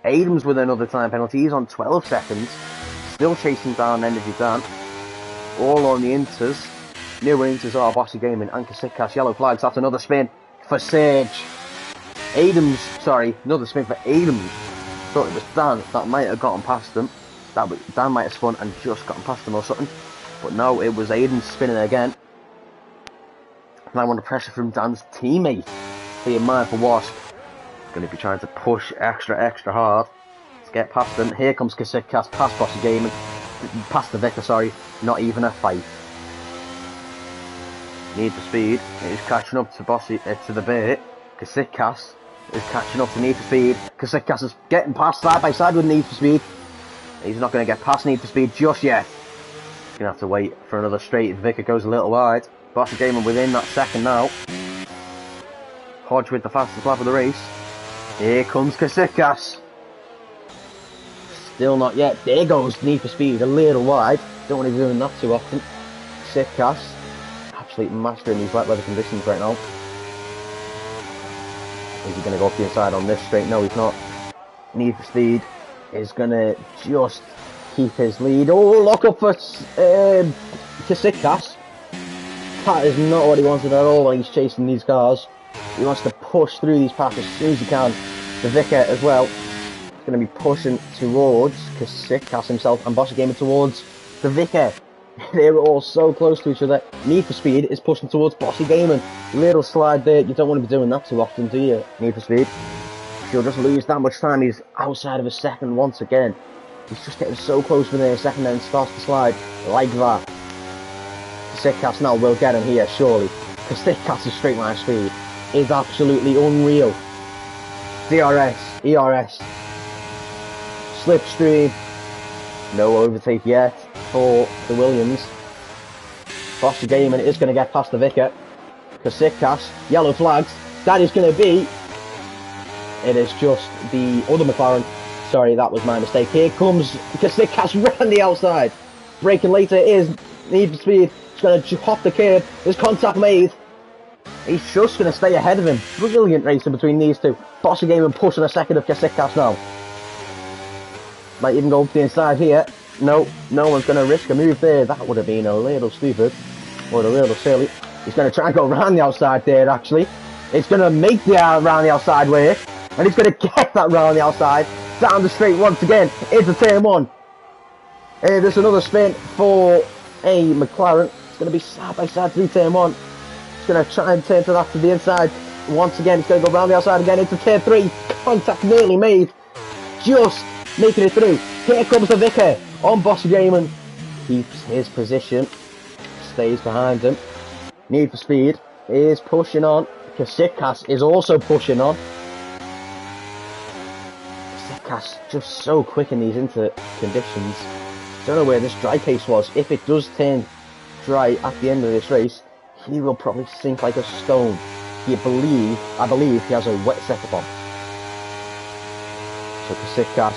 S1: Adams with another time penalty. He's on 12 seconds. Still chasing down Energy Dan. All on the Inters. New Inters are Bossy Gaming and Kasikas. Yellow flags. That's another spin for Sage. Adams, sorry, another spin for Adams. Thought it was Dan that might have gotten past him. Dan might have spun and just gotten past him or something. But no, it was Adams spinning again. Now under pressure from Dan's teammate, being mindful Wasp. Going to be trying to push extra hard to get past them. Here comes Kasikas past Bossy Gaming, past the Vickett, sorry, not even a fight. Need for Speed is catching up to to the Bear. Kasikas is catching up to Need for Speed. Kasikas is getting past side by side with Need for Speed. He's not going to get past Need for Speed just yet. He's going to have to wait for another straight. Vickett goes a little wide. Bossy Gamer within that second now. Hodge with the fastest lap of the race. Here comes Kasikas. Still not yet. There goes Need for Speed, a little wide. Don't want to be doing that too often. Kasikas, absolute master in these wet weather conditions right now. Is he going to go up the inside on this straight? No, he's not. Need for Speed is going to just keep his lead. Oh, lock up for Kasikas. That is not what he wanted at all when he's chasing these cars. He wants to push through these paths as soon as he can. The Vickett as well. He's going to be pushing towards Kasikas himself and Bossy Gamer towards the Vickett. They're all so close to each other. Need for Speed is pushing towards Bossy Gamer. Little slide there. You don't want to be doing that too often, do you? Need for Speed. If you'll just lose that much time, he's outside of a second once again. He's just getting so close within a second and starts to slide like that. Kasikas now will get him here, surely. Kasikas' straight line speed is absolutely unreal. DRS, ERS, slipstream, no overtake yet for the Williams. Bossy Gaming is going to get past the Vickett. Kasikas, yellow flags, that is going to be, it is just the other McLaren. Sorry, that was my mistake. Here comes Kasikas round the outside. Braking later is Need for Speed. He's going to hop the curb. There's contact made. He's just going to stay ahead of him. Brilliant racing between these two. Bossy Game and pushing a second of Kasikas now. Might even go up the inside here. No, no one's going to risk a move there. That would have been a little stupid. Or a little silly. He's going to try and go around the outside there, actually. It's going to make the around the outside way. And he's going to get that round the outside. Down the straight once again. Into turn one. There's another spin for a McLaren. It's going to be side by side through turn one. He's going to try and turn to that to the inside. Once again, it's going to go round the outside again into turn three. Contact nearly made. Just making it through. Here comes the Vicar on Bossy Gaiman. Keeps his position. Stays behind him. Need for Speed is pushing on. Kasikas is also pushing on. Kasikas just so quick in these inter conditions. Don't know where this dry case was. If it does turn dry at the end of this race, he will probably sink like a stone. I believe he has a wet setup on. So Kasikas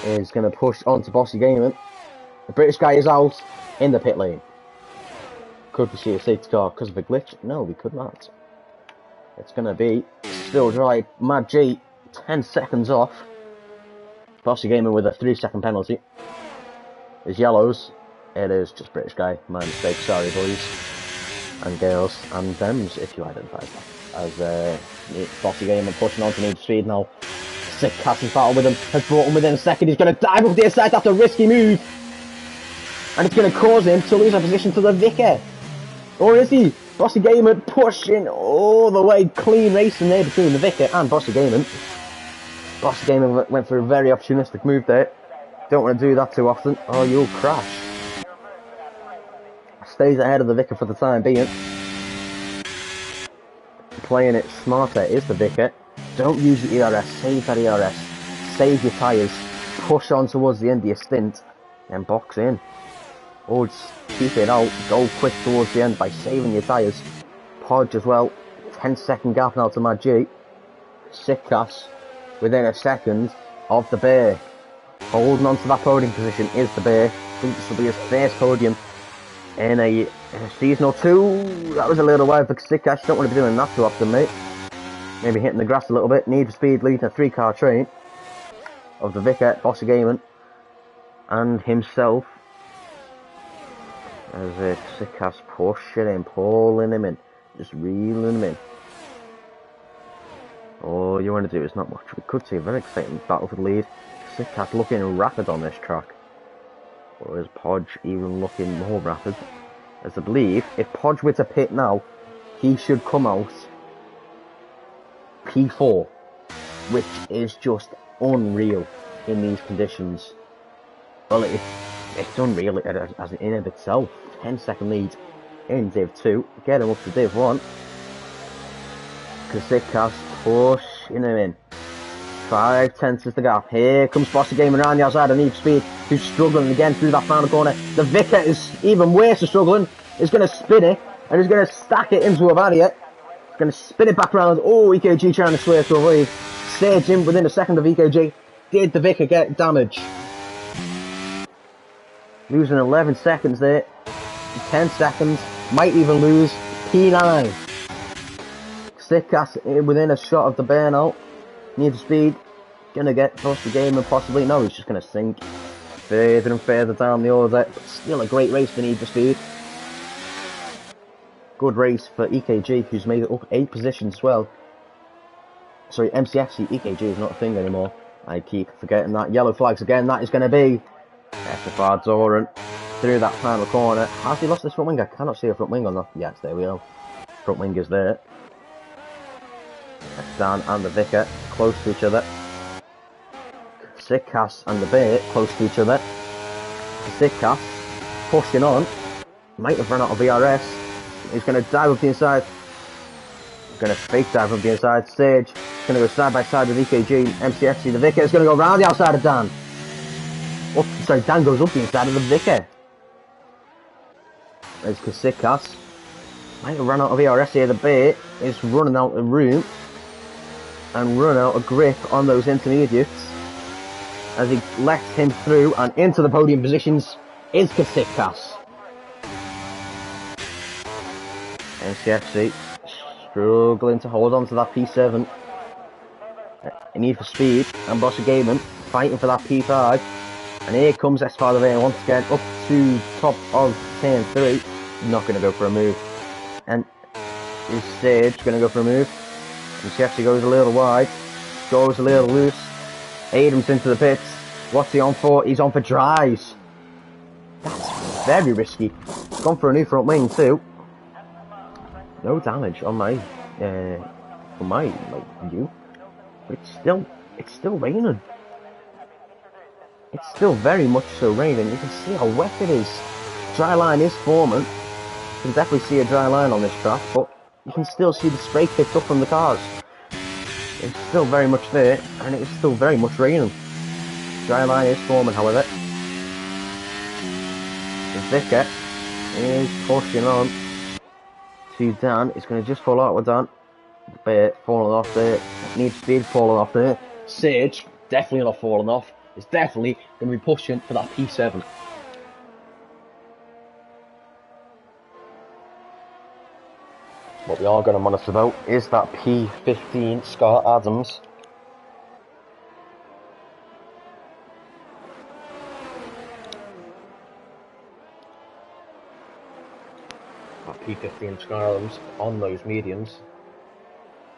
S1: is going to push on to Bossy Gaiman. The British guy is out in the pit lane. Could we see a safety car because of a glitch? No, we could not. It's going to be still dry. Mad G, 10 seconds off. Bossy Gaiman with a 3-second penalty. There's yellows. It is just British guy. My mistake. Sorry, boys and girls and thems, if you identify as Bossy Gaiman pushing on to Need for Speed now. Sick catching battle with him. Has brought him within a second. He's going to dive up the inside after a risky move. And it's going to cause him to lose a position to the Vicar. Or is he? Bossy Gaiman pushing all the way. Clean racing there between the Vicar and Bossy Gaiman. Bossy Gaiman went for a very opportunistic move there. Don't want to do that too often, or you'll crash. Stays ahead of the Vicar for the time being. Playing it smarter is the Vicar. Don't use your ERS, save that ERS. Save your tyres. Push on towards the end of your stint. And box in. Or just keep it out. Go quick towards the end by saving your tyres. Podge as well. 10-second gap now to Mad G. Kasikas within a second of the Bear. Holding on to that podium position is the Bear. I think this will be his first podium in a season or two. That was a little wide for Kasikas. Don't want to be doing that too often, mate. Maybe hitting the grass a little bit. Need for Speed leading a 3-car train of the Vicar, Bossy Gaiman, and himself. As Kasikas pushing him, pulling him in, just reeling him in. All you want to do is not much. We could see a very exciting battle for the lead. Kasikas looking rapid on this track. Or is Podge even looking more rapid? As I believe, if Podge were to pit now, he should come out P4, which is just unreal in these conditions. Well, it's unreal as in of itself. 10-second lead in Div 2. Get him up to Div 1. Kasikas pushing him in. 5 tenths is the gap. Here comes Bossy Gaiman around the outside of Need for Speed, who's struggling again through that final corner. The Vicar is even worse for struggling. He's going to spin it, and he's going to stack it into a barrier. He's going to spin it back around. Oh, EKG trying to swerve to avoid. Stage in within a second of EKG. Did the Vicar get damage? Losing 11 seconds there. 10 seconds. Might even lose P9. Kasikas within a shot of the burnout. Need for Speed. Gonna get Bossy Gaiman possibly. No, he's just gonna sink further and further down the order. But still a great race for Need for Speed. Good race for EKG, who's made it up 8 positions as well. Sorry, MCFC EKG is not a thing anymore. I keep forgetting that. Yellow flags again. That is going to be SFR Doran through that final corner. Has he lost his front wing? I cannot see a front wing on that. Yes, there we go. Front wing is there. Dan and the Vicar close to each other. Kasikas and the Bear close to each other. Kasikas pushing on. Might have run out of VRS. He's going to dive up the inside. He's going to fake dive up the inside. Stage. He's going to go side by side with EKG. MCFC. The Vicar is going to go round the outside of Dan. Up, sorry, Dan goes up the inside of the Vicar. There's Kasikas. Might have run out of VRS here. The Bear is running out of room. And run out of grip on those intermediates. As he lets him through and into the podium positions is Kasikas. MCFC struggling to hold on to that P7. Need for Speed and Bossa Gaiman fighting for that P5. And here comes S14 once again up to top of turn 3. Not going to go for a move. And is Sage going to go for a move? And she actually goes a little wide. Goes a little loose. Adams into the pits. What's he on for? He's on for dries. That's very risky. Gone for a new front wing too. No damage on my view. But it's still raining. It's still very much so raining. You can see how wet it is. Dry line is forming. You can definitely see a dry line on this track, but you can still see the spray picked up from the cars. It's still very much there, and it is still very much raining. Dry line is forming, however. The Vicar is pushing on to Dan. It's going to just fall out with Dan. Falling off there. Need Speed falling off there. Sage, definitely not falling off. It's definitely going to be pushing for that P7. What we are going to monitor though is that P15 Scott Adams. That P15 Scott Adams on those mediums.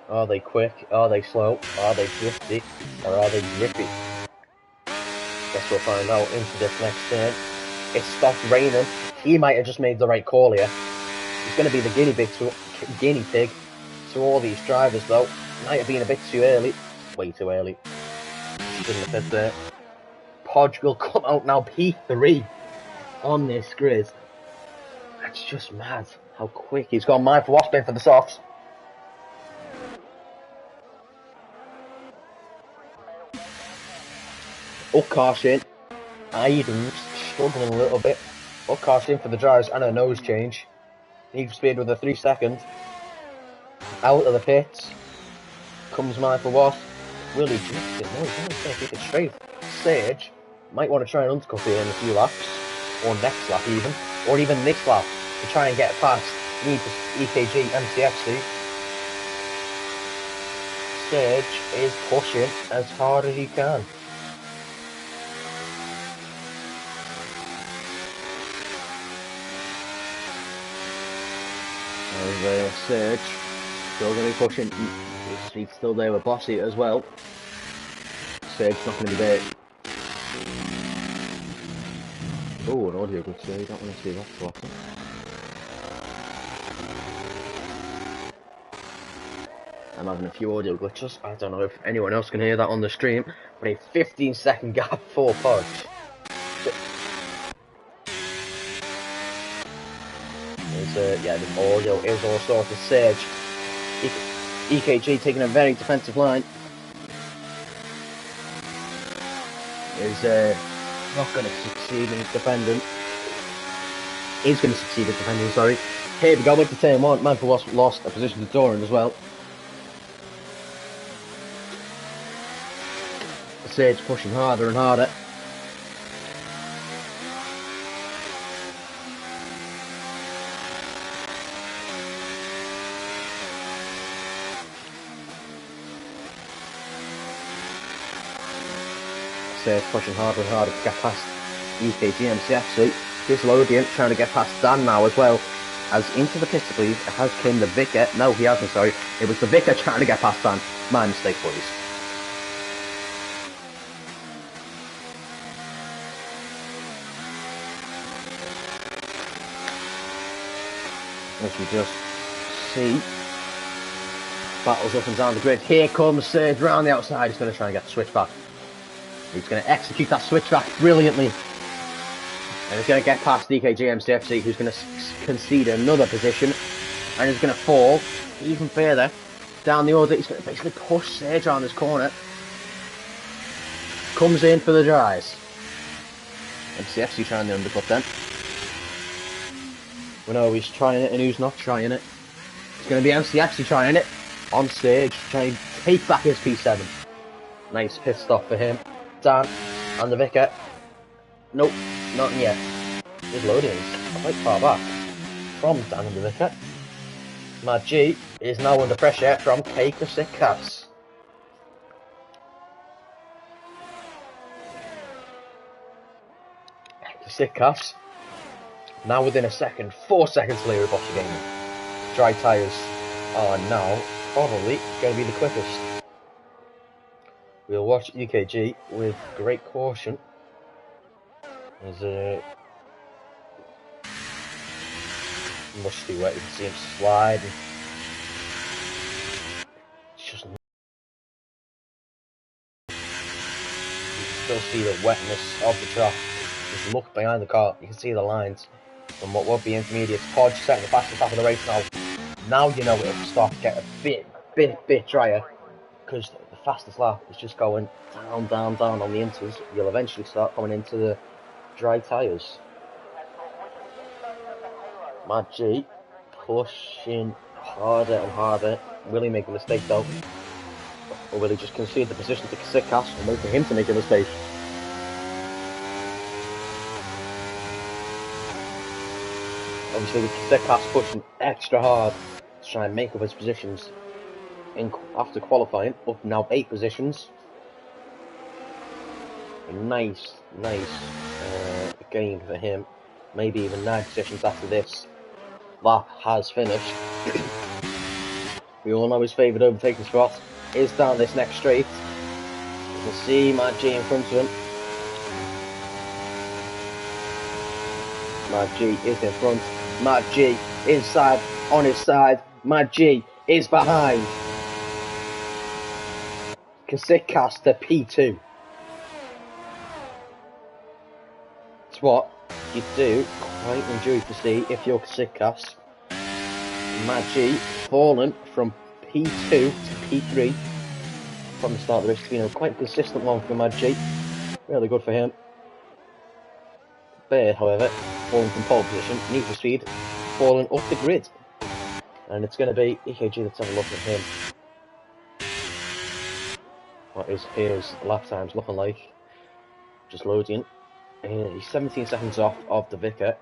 S1: Are they quick? Are they slow? Are they drifty? Or are they grippy? Guess we'll find out into this next turn. It stopped raining. He might have just made the right call here. He's going to be the guinea pig to all these drivers though. Might have been a bit too early. Way too early. Shouldn't have fit there. Podge will come out now P3 on this grid. That's just mad how quick he's gone. Mine for Wasp in for the softs. Caution. Aiden's struggling a little bit. Caution for the drives and a nose change. Need for Speed with a 3 second. Out of the pits. Comes mine for Wasp. Will he drift it? No, he's only going to keep it straight. Sage might want to try and undercut here in a few laps. Or next lap even. Or even this lap. To try and get past Need for EKG MCFC. Sage is pushing as hard as he can. There's Sage, still going to be pushing. He's still there with Bossy as well. Sage's not going to be there. Oh, an audio glitch there, you don't want to see that too often. I'm having a few audio glitches. I don't know if anyone else can hear that on the stream, but a 15-second gap for Podge. Yeah, the audio is all sorted. Sage. EKG taking a very defensive line. Is not going to succeed in defending. Is going to succeed in defending, sorry. Here we go into turn 1. Man for Wasp lost a position to Doran as well. Sage pushing harder and harder. Pushing harder and harder to get past EKG MCFC. This Lodian trying to get past Dan now as well. As into the pit, please, it has came the Vicar. No, he hasn't, sorry. It was the Vicar trying to get past Dan. My mistake, boys. As we just see, battles up and down the grid. Here comes Sage round the outside. He's going to try and get the switch back. He's going to execute that switch back brilliantly. And he's going to get past DKG MCFC, who's going to concede another position. And he's going to fall even further down the order. He's going to basically push Sage around this corner. Comes in for the dries. MCFC trying the undercut then. We know who's trying it and who's not trying it. It's going to be MCFC trying it on Sage, trying to take back his P7. Nice pit stop for him. Dan and the Vicar. Nope, not yet. His loadings are quite far back from Dan and the Vicar. My G is now under pressure from Kasikas. Kasikas now within a second, 4 seconds later of Bosch Gaming. Dry tyres are now probably going to be the quickest. We'll watch UKG with great caution as must be wet. You can see him sliding. It's just, you can still see the wetness of the track. Just look behind the car, you can see the lines from what would be intermediate. Podge setting the fastest lap of the race now. Now you know it'll start to get a bit drier, because the fastest lap is just going down on the inters. You'll eventually start coming into the dry tyres. Matt G pushing harder and harder. Will he make a mistake though? Or will he just concede the position to Kasikas and wait for him to make a mistake? Obviously with Kasikas pushing extra hard to try and make up his positions after qualifying, up now 8 positions. A nice gain for him. Maybe even 9 positions after this lap has finished. We all know his favourite overtaking spot is down this next straight. You can see Matt G in front of him. Matt G is in front. Matt G inside, on his side. Matt G is behind. Kasikas to P2. It's what you do quite enjoy to see if you're Kasikas. Matt G fallen from P2 to P3 from the start of the race. It's been a quite consistent one for Matt G. Really good for him. Bear, however, falling from pole position, Need for Speed, falling up the grid. And it's going to be EKG that's having a look at him. What is his lap times looking like? Just loading. He's 17 seconds off of the Vicar,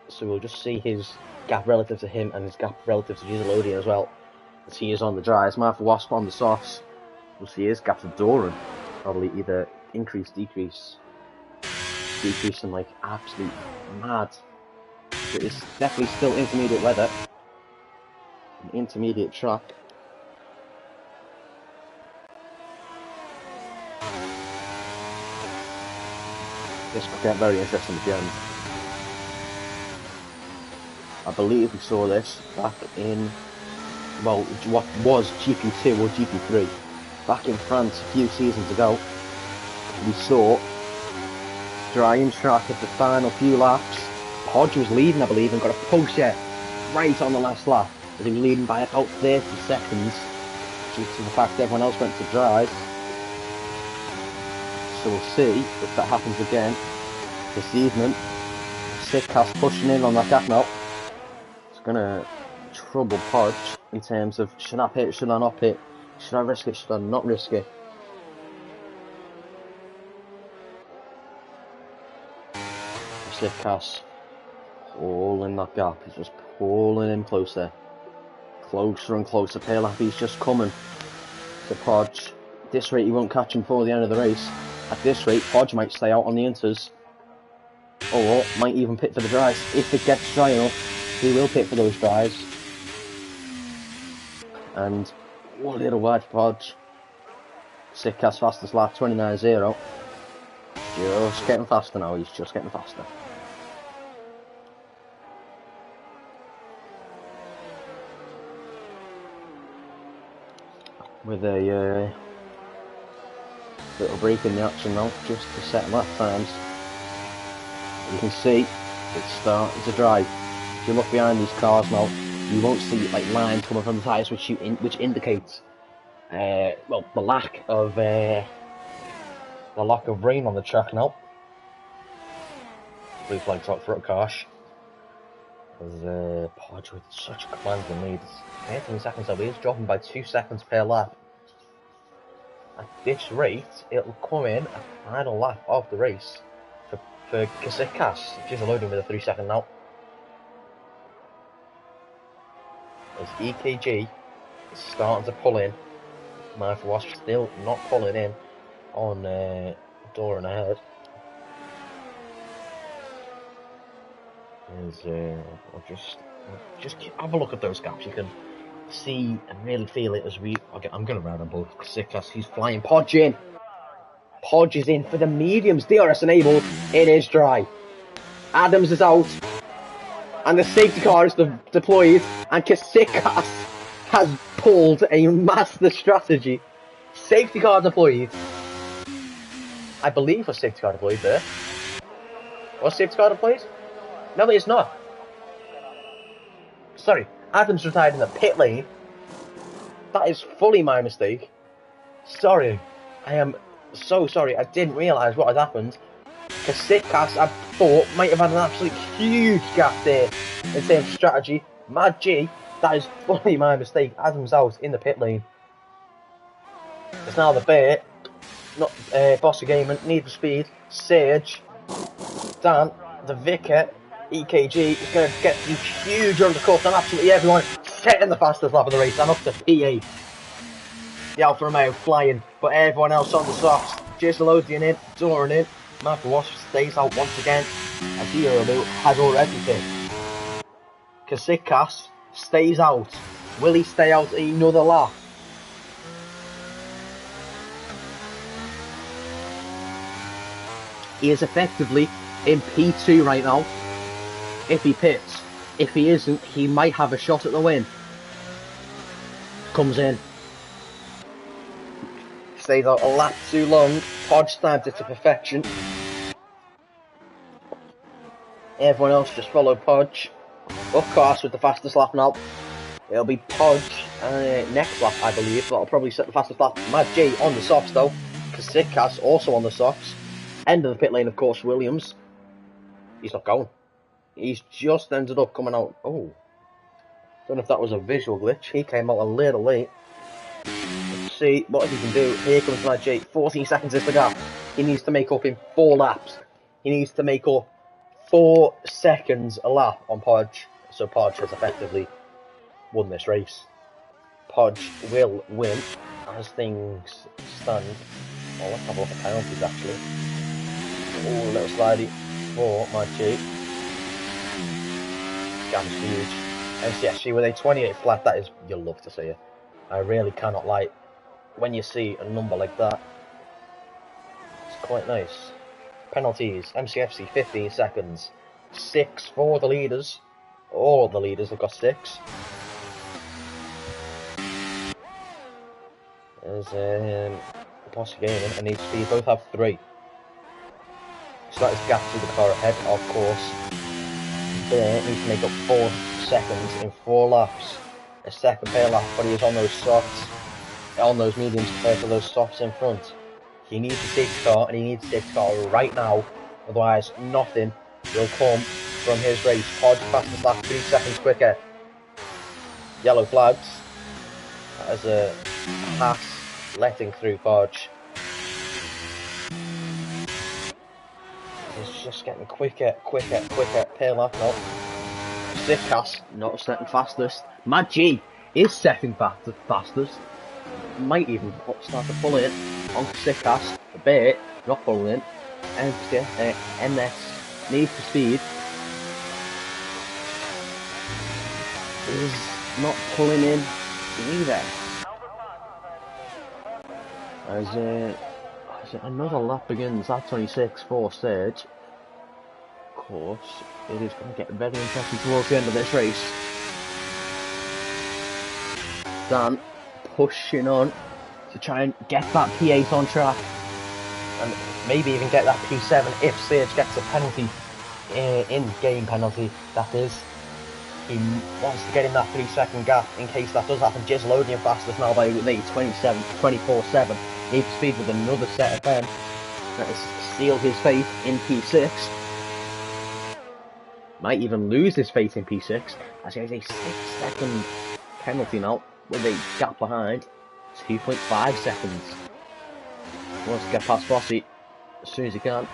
S1: so we'll just see his gap relative to him and his gap relative to Giselodian as well, as he is on the dries. Martha Wasp on the softs. We'll see his gap to Doran, probably either increase, decrease and like absolute mad. But it's definitely still intermediate weather, an intermediate track. This could get very interesting at the end. I believe we saw this back in, well, what was GP2 or GP3. Back in France a few seasons ago, we saw drying track at the final few laps. Podge was leading, I believe, and got a puncture right on the last lap, as he was leading by about 30 seconds due to the fact that everyone else went to dries. So we'll see if that happens again this evening. Kasikas pushing in on that gap now. It's going to trouble Podge in terms of should I pit, should I not pit, should I risk it, should I not risk it. Kasikas pulling that gap, he's just pulling in closer and closer. Pale lap, he's just coming to Podge. At this rate he won't catch him before the end of the race. At this rate Podge might stay out on the inters, or might even pit for the dries. If it gets dry enough, he will pit for those dries. And what a little wide for Podge. Kasikas fastest lap, 29.0. Just getting faster now, he's just getting faster. With a little break in the action now, just to set lap times. You can see it's starting to dry. If you look behind these cars now, you won't see like lines coming from the tyres, which indicates well, the lack of rain on the track now. Blue flags out for a Karsh. As Podge with such a commanding lead. 18 seconds though, he's dropping by 2 seconds per lap. At this rate, it'll come in a final lap of the race for Kasikas. Just loading with a 3 second now. as EKG is starting to pull in. Mindful Wasp still not pulling in on Door and Ahead. I'll just have a look at those gaps. You can see and really feel it as I'm going to round them both. Sickcast, he's flying. Podge in. Podge is in for the mediums. DRS enabled. It is dry. Adams is out. And the safety car is deployed. And Kasikas has pulled a master strategy. Safety car deployed. I believe was safety car deployed there. Was safety car deployed? No, it's not. Sorry, Adams retired in the pit lane. That is fully my mistake. Sorry. I am so sorry. I didn't realise what had happened. Kasikas, I thought, might have had an absolute huge gap there in terms of strategy. Mad G, that is fully my mistake. Adams out in the pit lane. It's now the Bear, not Boss of Gaming, Need for Speed, Sage, Dan, the Vicar, EKG is going to get some huge undercuts on absolutely everyone, setting the fastest lap of the race and up to P8. The Alfa Romeo flying, but everyone else on the softs. Gisselodian in, Doran in, Michael Wasp stays out once again, as Euro has already been. Kasikas stays out. Will he stay out another lap? He is effectively in P2 right now. If he pits. If he isn't, he might have a shot at the win. Comes in. Stays out a lap too long. Podge timed it to perfection. Everyone else just follow Podge. Of course, with the fastest lap now. It'll be Podge next lap, I believe. That'll probably set the fastest lap. Mad J on the softs though. Kasikas also on the softs. End of the pit lane, of course, Williams. He's not going. He's just ended up coming out. Oh. Don't know if that was a visual glitch. He came out a little late. Let's see what he can do. Here comes Mad J. 14 seconds is the gap. He needs to make up in 4 laps. He needs to make up 4 seconds a lap on Podge. So Podge has effectively won this race. Podge will win as things stand. Oh, let's have a look at penalties actually. Oh, a little slidey for Mad J. Scam's huge. MCSG with a 28 flat, that is, you'll love to see it. I really cannot lie. When you see a number like that, it's quite nice. Penalties, MCFC 15 seconds. 6 for the leaders. All of the leaders have got 6. There's Boss Gaming and Need Speed both have 3. So that is gap to the car ahead, of course. Bear needs to make up 4 seconds in 4 laps. A second per lap, but he is on those softs, on those mediums compared to those softs in front. He needs a safety car, and he needs a safety car right now. Otherwise, nothing will come from his race. Podge fastest lap, 3 seconds quicker. Yellow flags. That is a Haas letting through Podge. It's just getting quicker per lap now. Sickcast not second fastest. Mad G is second fastest. Might even start to pull in on Sickcast. A bit, not pulling in. MS Need for Speed is not pulling in either. As another lap begins, that's 26 for Sage. Of course, it is going to get very interesting towards the end of this race. Dan pushing on to try and get that P8 on track. And maybe even get that P7 if Sage gets a penalty, in-game penalty, that is. He wants to get in that 3-second gap in case that does happen. Gisselodian fastest now by 24-7. Need for Speed with another set of pen. That has sealed his fate in P6. Might even lose his fate in P6 as he has a 6-second penalty now with a gap behind. 2.5 seconds. Wants to get past Bossy as soon as he can.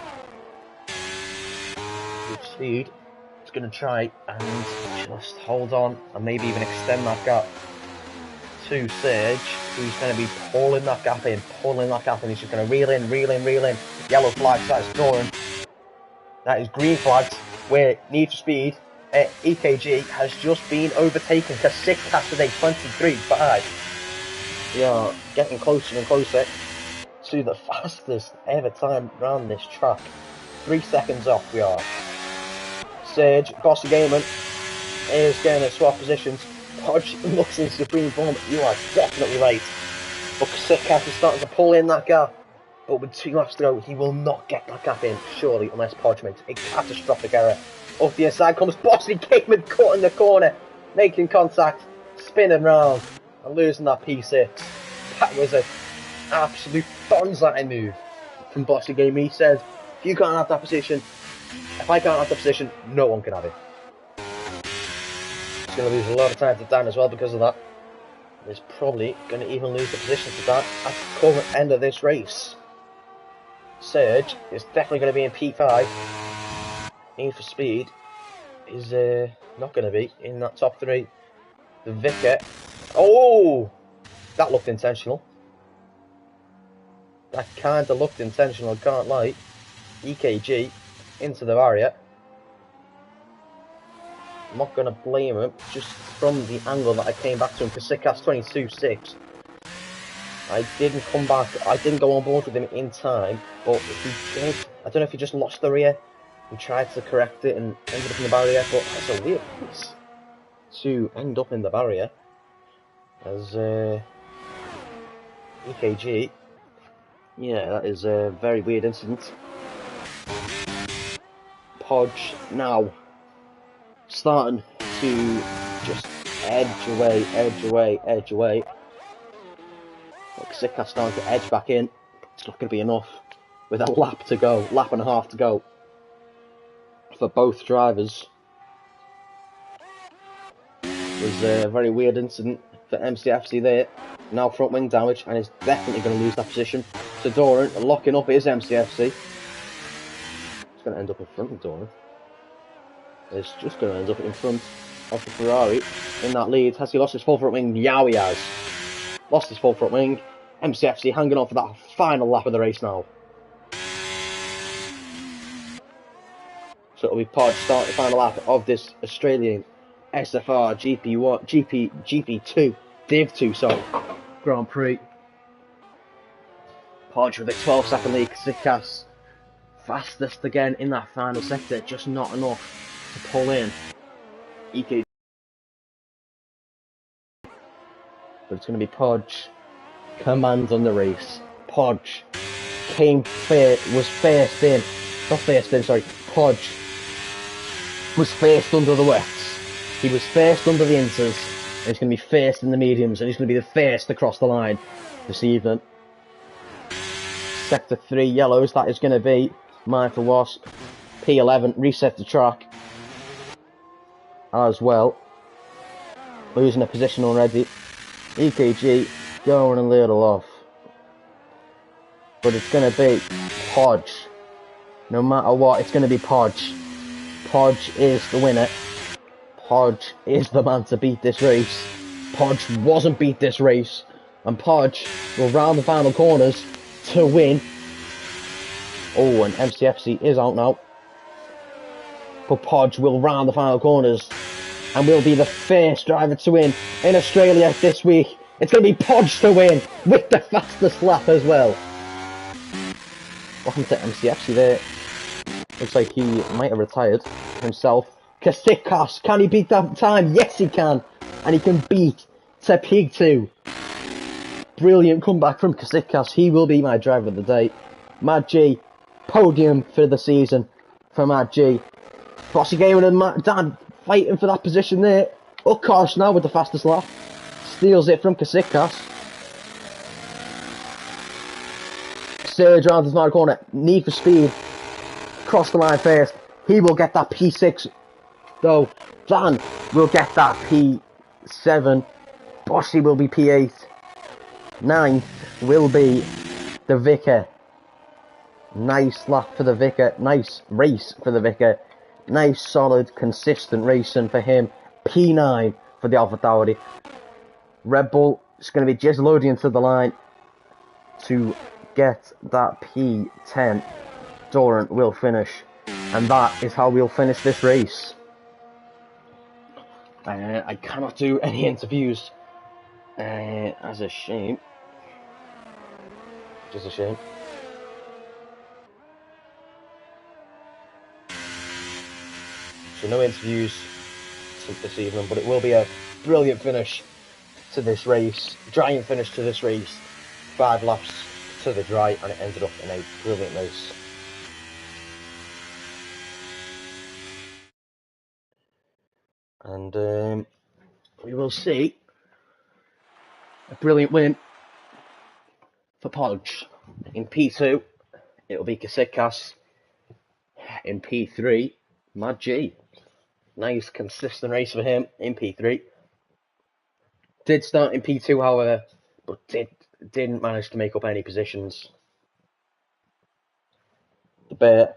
S1: Good speed. It's going to try and just hold on and maybe even extend that gap to Serge, who's going to be pulling that gap in. He's just going to reel in. Yellow flags, that is Doran. That is green flags, where Need for Speed EKG has just been overtaken. Kasikas today, 23.5. We are getting closer and closer to the fastest ever time around this track. 3 seconds off we are. Serge, Bossy Gaiman is going to swap positions. Podge looks in supreme form. You are definitely right. But Kasikas is starting to pull in that gap. But with 2 laps to go, he will not get that gap in, surely, unless Podge makes a catastrophic error. Up the inside comes Bossy Gaiman, caught in the corner, making contact, spinning round, and losing that P6. That was an absolute bonsai move from Bossy Gaiman. He said, if you can't have that position, if I can't have that position, no one can have it. He's going to lose a lot of time to Dan as well because of that. He's probably going to even lose the position to Dan at the current end of this race. Serge is definitely going to be in P5. Need for Speed is not going to be in that top 3. The Vicar. Oh! That looked intentional. That kind of looked intentional, I can't lie. EKG into the barrier. I'm not going to blame him, just from the angle that I came back to him. Kasikas 22.6. I didn't come back, I didn't go on board with him in time, but if he did, I don't know if he just lost the rear. He tried to correct it and ended up in the barrier, but that's a weird place to end up in the barrier. As EKG, yeah, that is a very weird incident. Podge now starting to just edge away. Kasikas starting to edge back in. It's not going to be enough with a lap and a half to go for both drivers. It was a very weird incident for MCFC there. Now front wing damage, and is definitely going to lose that position. So Doran locking up his MCFC. It's going to end up in front of Doran. It's just going to end up in front of the Ferrari in that lead. Has he lost his full front wing? Yeah, he has. Lost his full front wing. MCFC hanging on for that final lap of the race now. So it'll be Podge starting the final lap of this Australian SFR GP2 DIV 2 Grand Prix. Podge with a 12-second lead. Kasikas fastest again in that final sector, just not enough to pull in EKG. But it's going to be Podge command on the race. Podge Podge was first under the wets. He was first under the inters, and he's going to be first in the mediums, and he's going to be the first across the line this evening. Sector 3 yellows, that is going to be Mindful Wasp. P11, reset the track as well. Losing a position already. EKG going a little off. But it's going to be Podge. No matter what, it's going to be Podge. Podge is the winner. Podge is the man to beat this race. Podge wasn't beat this race. And Podge will round the final corners to win. Oh, and MCFC is out now. But Podge will round the final corners and will be the first driver to win in Australia this week. It's going to be Podge to win with the fastest lap as well. Welcome to MCFC there. Looks like he might have retired himself. Kasikas, can he beat that time? Yes, he can. And he can beat P2. Brilliant comeback from Kasikas. He will be my driver of the day. Mad G, podium for the season for Mad G. Bossy Gaiman and Dan fighting for that position there. Ukarsh now with the fastest lap. Steals it from Kasikas. Serge round the smart corner. Need for Speed. Cross the line first. He will get that P6. Though Dan will get that P7. Bossy will be P8. 9th will be the Vicar. Nice lap for the Vicar. Nice race for the Vicar. Nice, solid, consistent racing for him. P9 for the AlphaTauri. Red Bull is going to be just loading into the line to get that P10. Doran will finish. And that is how we'll finish this race. I cannot do any interviews. As a shame. Just a shame. So no interviews this evening, but it will be a brilliant finish to this race. Giant finish to this race. 5 laps to the dry, and it ended up in a brilliant race. And we will see a brilliant win for Podge. In P2, it'll be Kasikas. In P3, Mad G. Nice, consistent race for him in P3. Did start in P2, however, but didn't manage to make up any positions. The Bear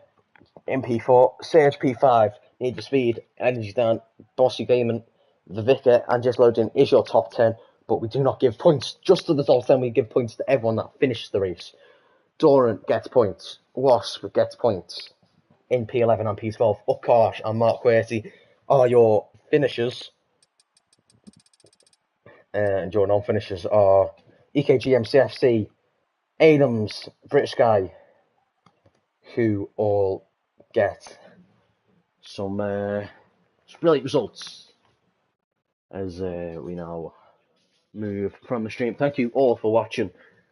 S1: in P4, Serge P5, Need for Speed, Energy Dan, Bossy Gaming, The Vicar, and Just Loading is your top 10, but we do not give points just to the top 10, we give points to everyone that finishes the race. Doran gets points, Wasp gets points in P11 and P12. Ukarsh and Mark Querty are your finishers, and your non-finishers are EKG MCFC, Adams, British Guy, who all get some brilliant results as we now move from the stream. Thank you all for watching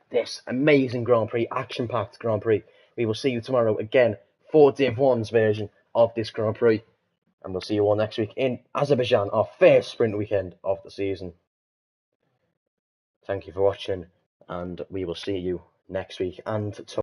S1: this amazing Grand Prix, action-packed Grand Prix. We will see you tomorrow again for Div 1's version of this Grand Prix, and we'll see you all next week in Azerbaijan, our first sprint weekend of the season. Thank you for watching, and we will see you next week and tomorrow.